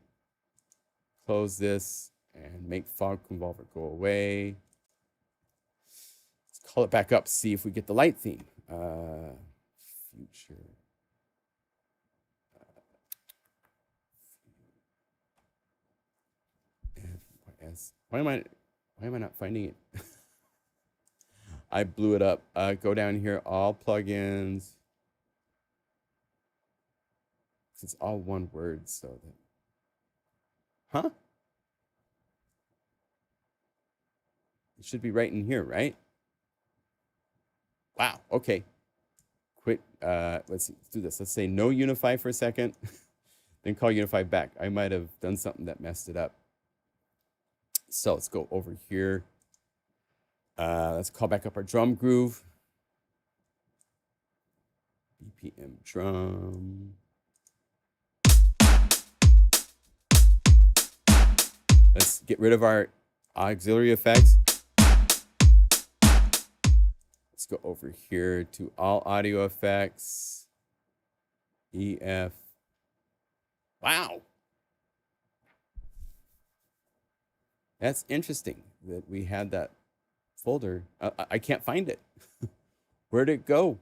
close this, and make Fog Convolver go away. Let's call it back up, see if we get the light theme. Future. Why am I not finding it? I blew it up. Go down here, all plugins. It's all one word, so that. Huh? It should be right in here, right? Wow. Okay. Quit. Let's see. Let's do this. Let's say no Unify for a second, then call Unify back. I might have done something that messed it up. So let's go over here. Let's call back up our drum groove. BPM drum. Let's get rid of our auxiliary effects. Let's go over here to all audio effects. EF. Wow. That's interesting that we had that folder. I can't find it. Where'd it go?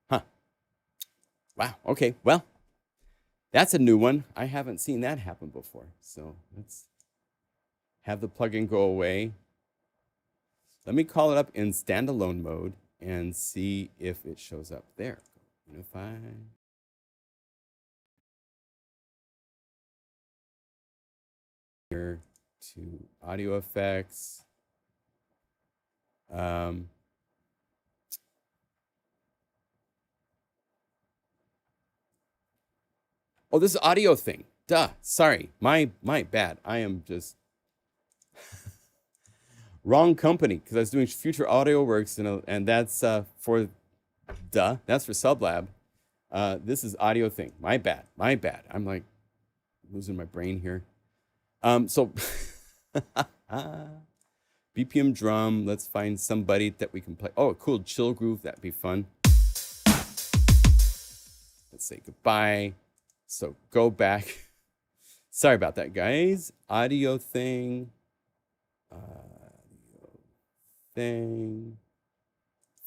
Huh. Wow. Okay. Well, that's a new one. I haven't seen that happen before. So let's have the plugin go away. Let me call it up in standalone mode and see if it shows up there. Unify. Here to audio effects. Oh, this is audio thing. Duh. Sorry. My bad. I am just wrong company because I was doing Future Audio Works and that's for that's for SubLab. This is audio thing. My bad. I'm like losing my brain here. So BPM drum, let's find somebody that we can play. Oh, a cool chill groove, that'd be fun. Let's say goodbye. So go back. Sorry about that, guys. Audio thing.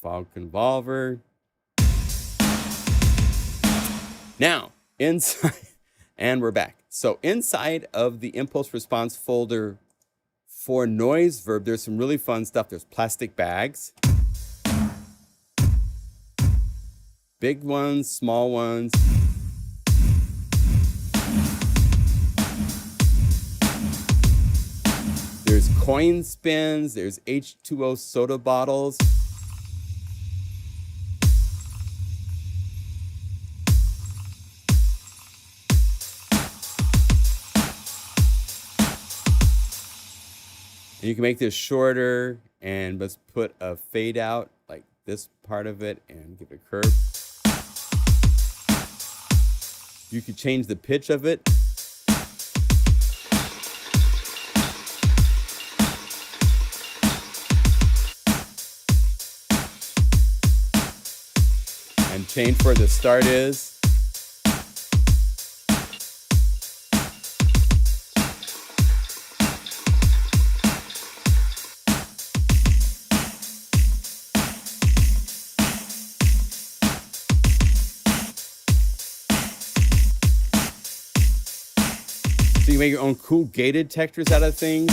Fog Convolver. Now, inside, and we're back. So inside of the impulse response folder for noise verb, there's some really fun stuff. There's plastic bags. Big ones, small ones. There's coin spins. There's H2O soda bottles. And you can make this shorter, and let's put a fade out like this part of it and give it a curve. You could change the pitch of it. And change where the start is. So you make your own cool gated textures out of things.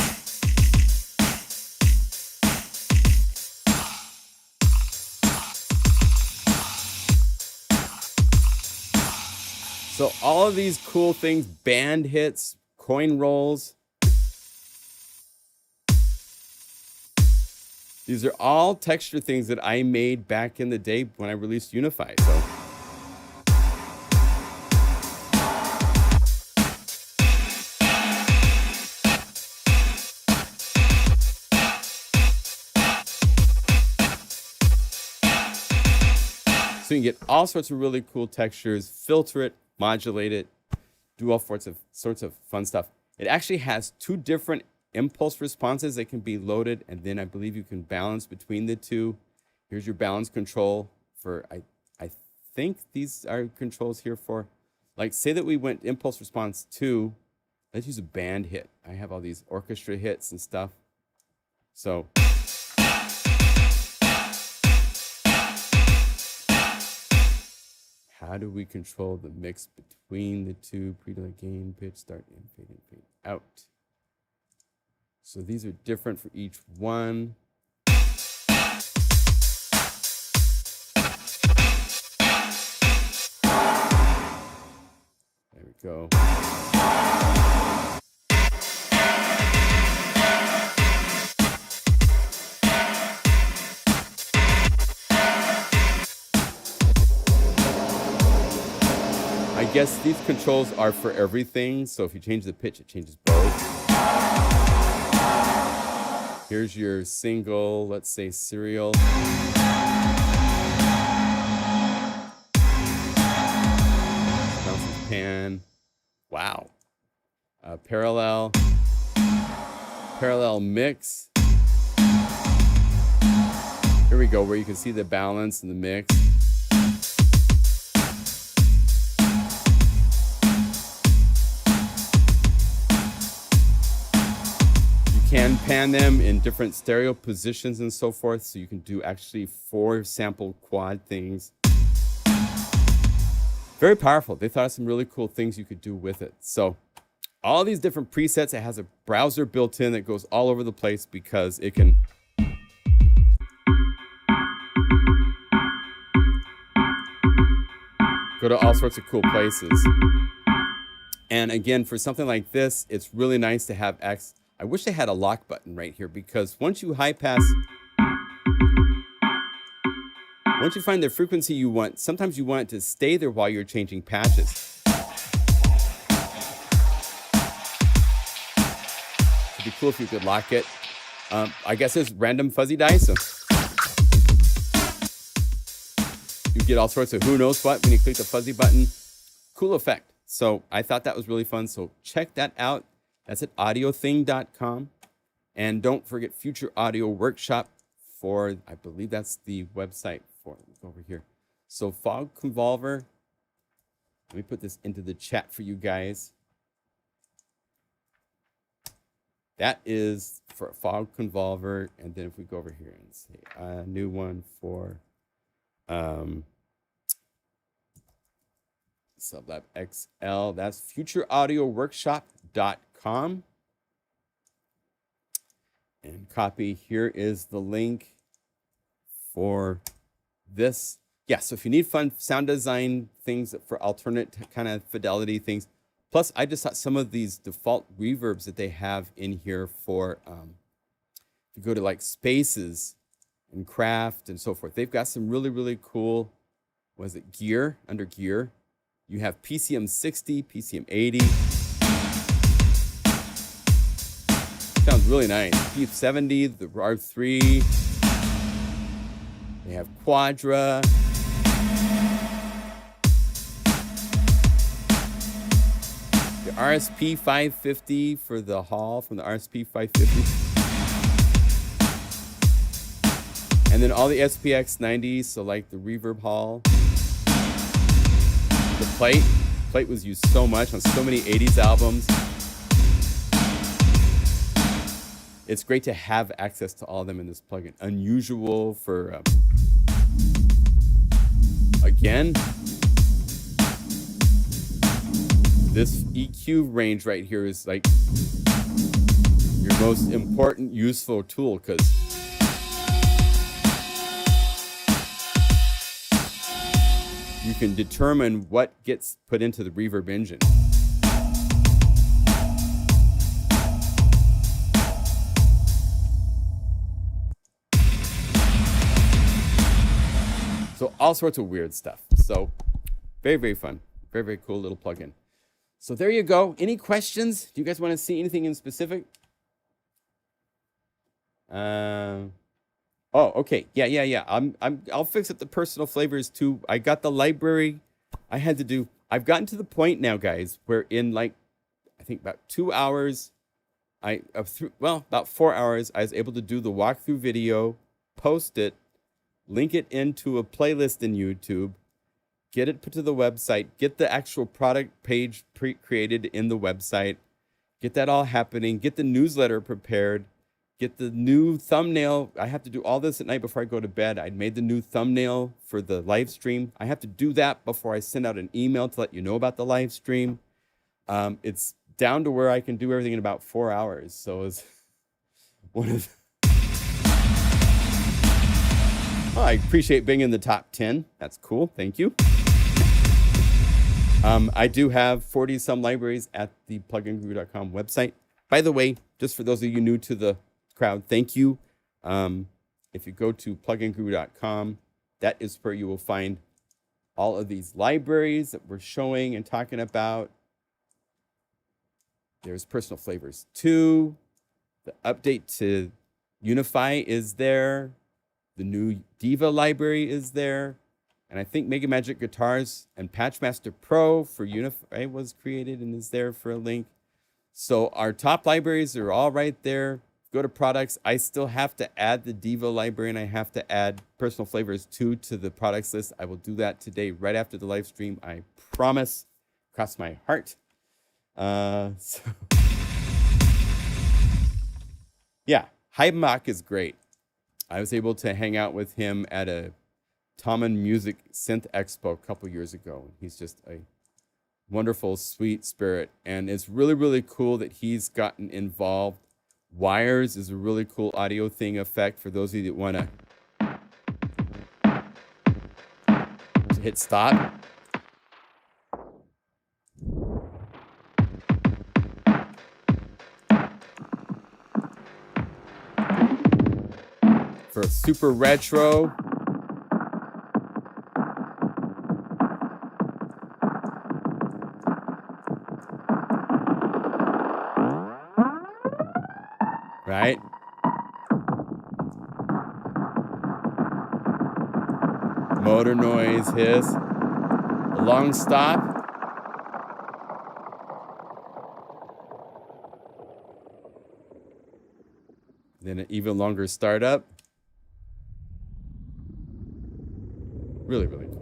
So all of these cool things, band hits, coin rolls. These are all texture things that I made back in the day when I released Unify. So you can get all sorts of really cool textures, filter it, modulate it, do all sorts of fun stuff. It actually has two different impulse responses that can be loaded, and then I believe you can balance between the two. Here's your balance control for, I think these are controls here for, like, say that we went impulse response 2, let's use a band hit. I have all these orchestra hits and stuff. So how do we control the mix between the two? Predelay, gain, pitch, start, in, fade out. So these are different for each one. There we go. I guess these controls are for everything. So if you change the pitch, it changes both. Here's your single, let's say serial. Bounces pan. Wow. Parallel mix. Here we go, where you can see the balance and the mix. Can pan them in different stereo positions and so forth, so you can do actually 4 sample quad things. Very powerful. They thought of some really cool things you could do with it. So all these different presets, it has a browser built in that goes all over the place because it can go to all sorts of cool places. And again, for something like this, it's really nice to have access. I wish they had a lock button right here, because once you high pass, once you find the frequency you want, sometimes you want it to stay there while you're changing patches. It'd be cool if you could lock it. I guess it's random fuzzy dice. So you get all sorts of who knows what when you click the fuzzy button. Cool effect. So I thought that was really fun. So check that out. That's at audiothing.com. And don't forget Future Audio Workshop for, I believe that's the website for, let's go over here. So Fog Convolver, let me put this into the chat for you guys. That is for Fog Convolver. And then if we go over here and say a new one for SubLab XL, that's futureaudioworkshop.com. And copy, here is the link for this. Yeah, so if you need fun sound design things for alternate kind of fidelity things, plus I just thought some of these default reverbs that they have in here for, if you go to like spaces and craft and so forth, they've got some really, really cool, was it gear, under gear. You have PCM 60, PCM 80. Sounds sounds really nice. P70, the R3. They have Quadra. The RSP 550 for the Hall from the RSP 550. And then all the SPX 90s, so like the Reverb Hall. The plate. Plate was used so much on so many 80s albums. It's great to have access to all of them in this plugin. Unusual for, again, this EQ range right here is like your most important, useful tool, because you can determine what gets put into the reverb engine. So all sorts of weird stuff. So very, very fun. Very, very cool little plugin. So there you go. Any questions? Do you guys want to see anything in specific? Oh, okay. Yeah. I'll fix up the personal flavors too. I got the library. I've gotten to the point now, guys, where in like, I think about 2 hours, about 4 hours, I was able to do the walkthrough video, post it, link it into a playlist in YouTube, get it put to the website, get the actual product page created in the website, get that all happening, get the newsletter prepared, get the new thumbnail. I have to do all this at night before I go to bed. I made the new thumbnail for the live stream. I have to do that before I send out an email to let you know about the live stream. It's down to where I can do everything in about 4 hours. So it's one of I appreciate being in the top 10. That's cool. Thank you. I do have 40 some libraries at the PlugInGuru.com website. By the way, just for those of you new to the crowd, thank you. If you go to PlugInGuru.com, that is where you will find all of these libraries that we're showing and talking about. There's Personal Flavors 2. The update to Unify is there. The new Diva library is there. And I think Mega Magic Guitars and Patchmaster Pro for Unify was created and is there for a link. So our top libraries are all right there. Go to products. I still have to add the Diva library and I have to add Personal Flavors 2 to the products list. I will do that today right after the live stream. I promise. Cross my heart. Yeah, Halvard is great. I was able to hang out with him at a Tommen Music Synth Expo a couple years ago. He's just a wonderful, sweet spirit. And it's really, really cool that he's gotten involved. Wires is a really cool audio thing effect for those of you that want to hit stop. For super retro. Right? Motor noise, hiss. A long stop. Then an even longer startup. Really, really cool.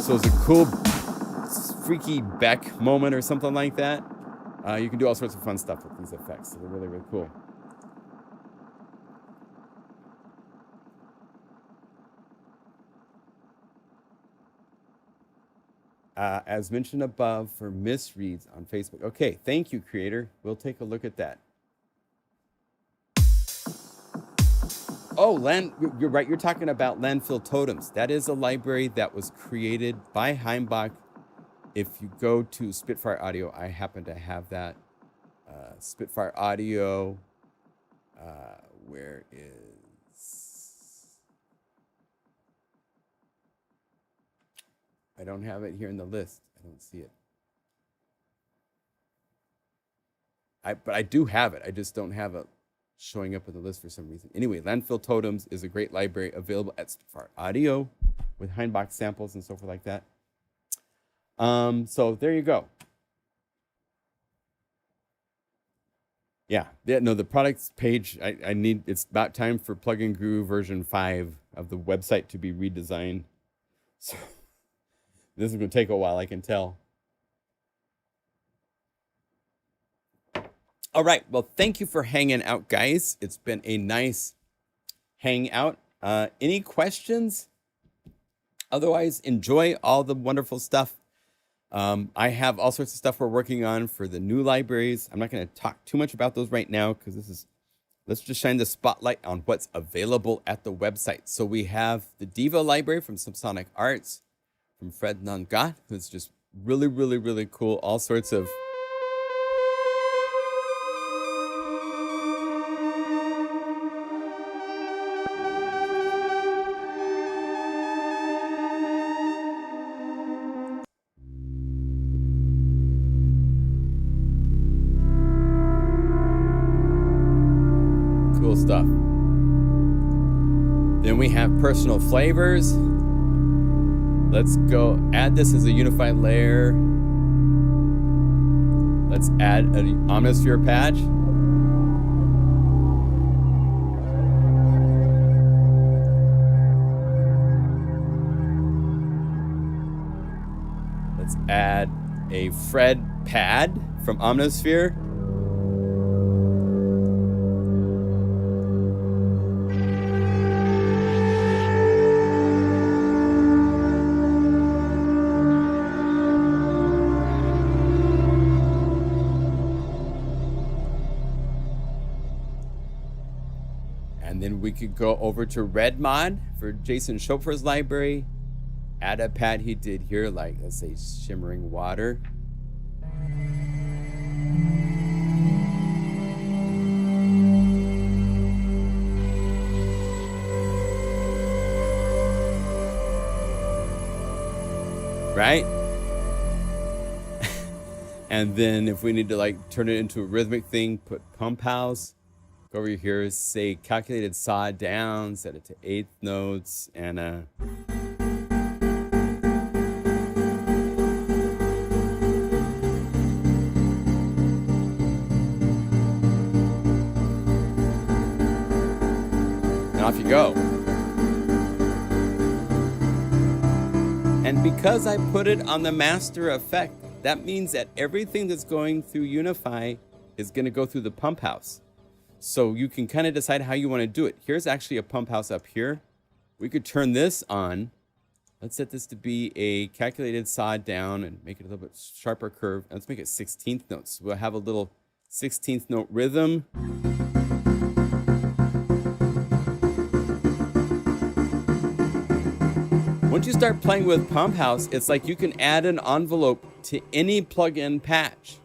So it's a cool, freaky Beck moment or something like that. You can do all sorts of fun stuff with these effects. So they're really, really cool. As mentioned above, for misreads on Facebook. Okay, thank you, creator. We'll take a look at that. Oh, you're right. You're talking about Landfill Totems. That is a library that was created by Halvard. If you go to Spitfire Audio, I happen to have that. Spitfire Audio, where is... I don't have it here in the list. I don't see it. But I do have it. I just don't have it showing up in the list for some reason. Anyway, Landfill Totems is a great library available at Far Audio with Hindbox samples and so forth like that. So there you go. Yeah, no, the products page, I need, it's about time for PlugInGuru version 5 of the website to be redesigned. So this is going to take a while, I can tell. All right, well, thank you for hanging out, guys. It's been a nice hangout. Any questions? Otherwise, enjoy all the wonderful stuff. I have all sorts of stuff we're working on for the new libraries. I'm not going to talk too much about those right now because this is, let's just shine the spotlight on what's available at the website. So we have the Diva library from Subsonic Artz, from Fred Nongat, who's just really, really, really cool. All sorts of stuff. Then we have personal flavors. Let's go add this as a unified layer. Let's add an Omnisphere patch. Let's add a Fred pad from Omnisphere. We could go over to Red Mod for Jason Schopfer's library. Add a pad he did here, like let's say Shimmering Water. Right? And then if we need to like turn it into a rhythmic thing, put Pump House. Go over here, say calculated saw down, set it to 8th notes, and now off you go. And because I put it on the master effect, that means that everything that's going through Unify is going to go through the pump house. So you can kind of decide how you want to do it. Here's actually a pump house up here. We could turn this on. Let's set this to be a calculated saw down and make it a little bit sharper curve. Let's make it 16th notes. We'll have a little 16th note rhythm. Once you start playing with pump house, it's like you can add an envelope to any plugin patch.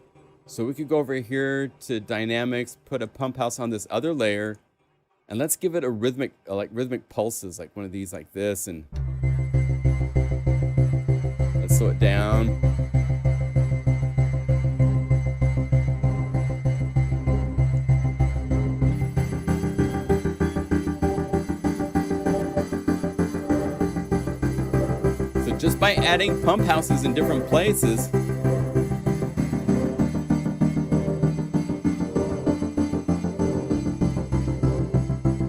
So we could go over here to dynamics, put a pump house on this other layer, and let's give it a rhythmic, like rhythmic pulses, like one of these like this, and let's slow it down. So just by adding pump houses in different places,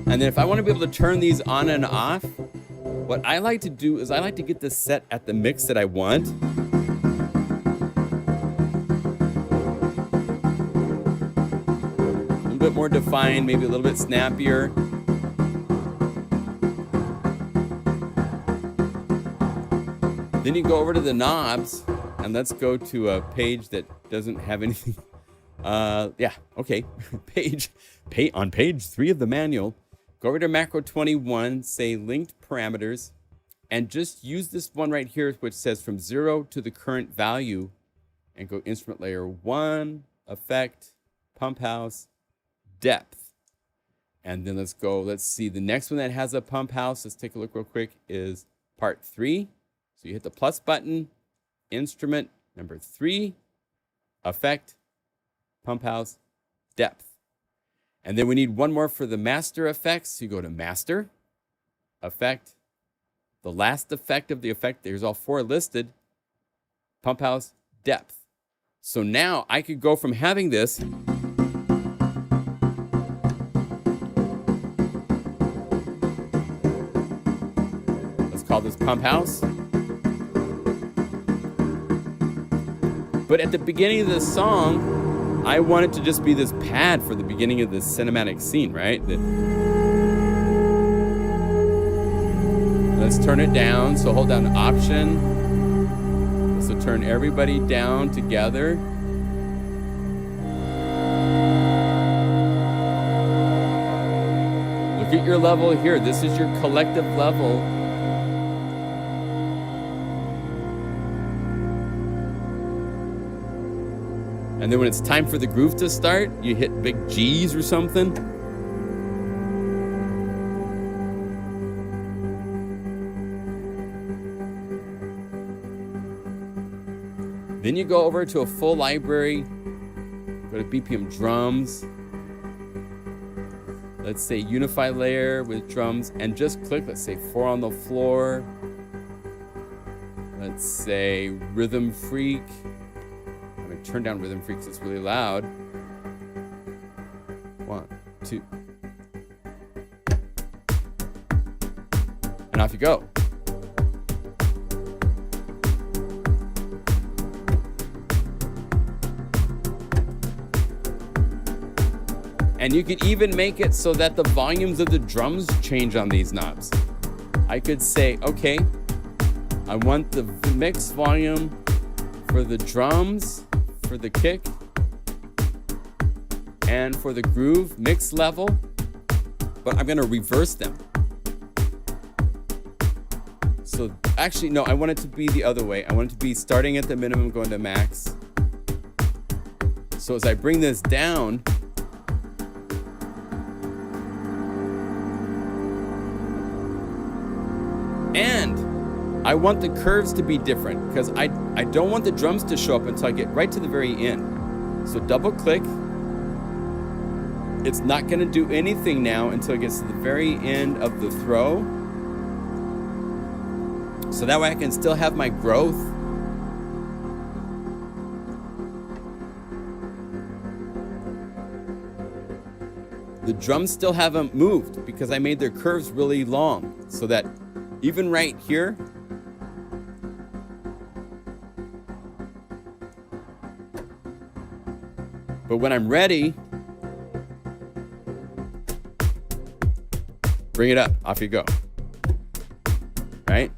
and then if I want to be able to turn these on and off, what I like to do is I like to get this set at the mix that I want. A little bit more defined, maybe a little bit snappier. Then you go over to the knobs, and let's go to a page that doesn't have anything. Yeah, okay. On page 3 of the manual, go over to macro 21, say linked parameters, and just use this one right here, which says from 0 to the current value, and go instrument layer 1, effect, pump house, depth. And then let's see, the next one that has a pump house, let's take a look real quick, is part 3. So you hit the plus button, instrument number 3, effect, pump house, depth. And then we need one more for the master effects. So you go to master, effect, the last effect of the effect. There's all 4 listed, pump house, depth. So now I could go from having this call this pump house. But at the beginning of this song, I want it to just be this pad for the beginning of this cinematic scene, right? Let's turn it down. So hold down Option. So turn everybody down together. Look at your level here. This is your collective level. And then when it's time for the groove to start, you hit big G's or something. Then you go over to a full library, go to BPM drums. Let's say Unify layer with drums and just click, let's say 4 on the floor. Let's say Rhythm Freak. Turn down Rhythm Freak because it's really loud. 1, 2. And off you go. And you could even make it so that the volumes of the drums change on these knobs. I could say, okay, I want the mix volume for the drums, for the kick, and for the groove mix level, but I'm going to reverse them. So actually, no, I want it to be the other way. I want it to be starting at the minimum, going to max. So as I bring this down, and I want the curves to be different because I don't want the drums to show up until I get right to the very end. So double click. It's not going to do anything now until it gets to the very end of the throw. So that way I can still have my growth. The drums still haven't moved because I made their curves really long so that even right here, but when I'm ready, bring it up, off you go, right?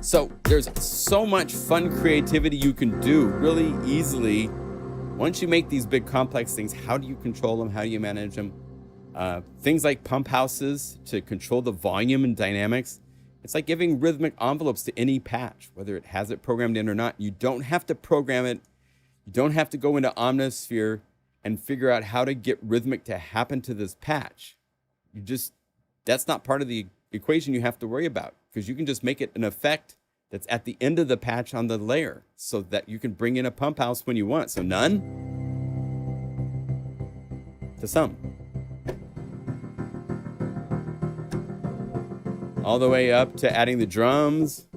So there's so much fun creativity you can do really easily. Once you make these big complex things, how do you control them? How do you manage them? Things like pump houses to control the volume and dynamics. It's like giving rhythmic envelopes to any patch, whether it has it programmed in or not. You don't have to program it. You don't have to go into Omnisphere and figure out how to get rhythmic to happen to this patch. That's not part of the equation you have to worry about, because you can just make it an effect that's at the end of the patch on the layer so that you can bring in a pump house when you want. So none to some. All the way up to adding the drums,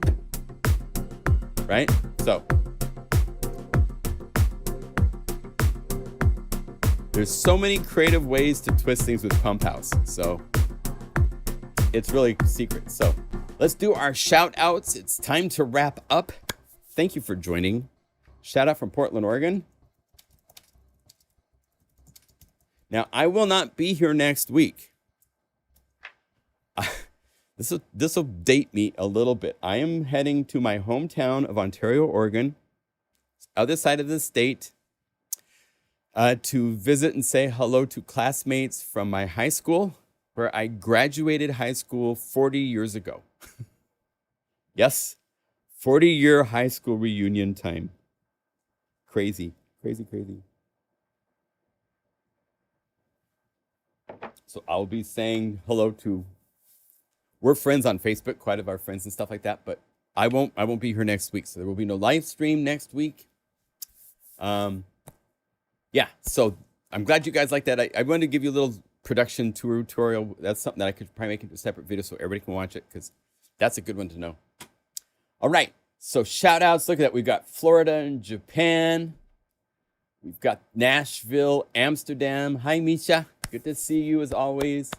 right? So there's so many creative ways to twist things with pump house. So it's really secret. So let's do our shout outs. It's time to wrap up. Thank you for joining. Shout out from Portland, Oregon. Now, I will not be here next week. This will date me a little bit. I am heading to my hometown of Ontario, Oregon, other side of the state, to visit and say hello to classmates from my high school, where I graduated high school 40 years ago. Yes, 40-year high school reunion time. Crazy, crazy, crazy. So I'll be saying hello to, we're friends on Facebook, quite of our friends and stuff like that, but I won't be here next week, so there will be no live stream next week. Yeah, so I'm glad you guys like that. I wanted to give you a little production tutorial. That's something that I could probably make into a separate video so everybody can watch it, because that's a good one to know. All right, so shout outs. Look at that. We've got Florida and Japan. We've got Nashville, Amsterdam. Hi, Misha. Good to see you as always.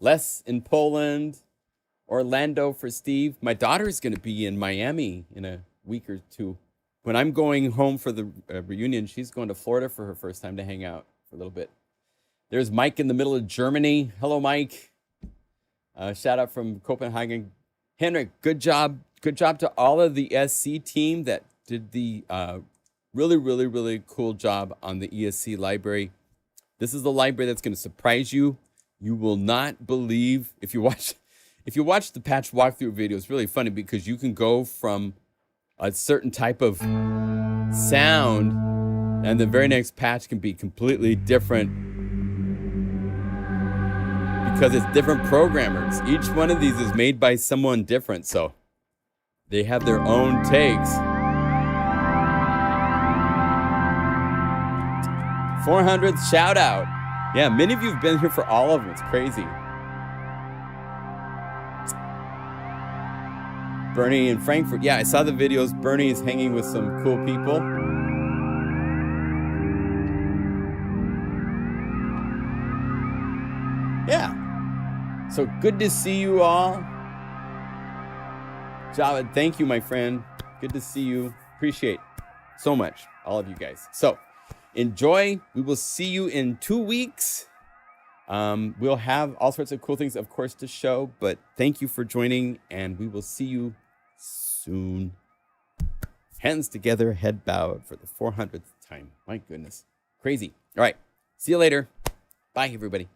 Les in Poland. Orlando for Steve. My daughter's going to be in Miami in a week or two. When I'm going home for the reunion, she's going to Florida for her first time to hang out for a little bit. There's Mike in the middle of Germany. Hello, Mike. Shout out from Copenhagen. Henrik, good job. Good job to all of the SC team that did the really cool job on the ESC library. This is the library that's going to surprise you. You will not believe, if you watch the patch walkthrough video, it's really funny because you can go from a certain type of sound and the very next patch can be completely different because it's different programmers. Each one of these is made by someone different, so they have their own takes. 400th shout out. Yeah, many of you have been here for all of them. It's crazy. Bernie in Frankfurt. Yeah, I saw the videos. Bernie is hanging with some cool people. Yeah. So good to see you all. Javed, thank you, my friend. Good to see you. Appreciate so much, all of you guys. So enjoy. We will see you in 2 weeks. We'll have all sorts of cool things, of course, to show. But thank you for joining, and we will see you soon. Hands together, head bowed for the 400th time. My goodness. Crazy. All right. See you later. Bye, everybody.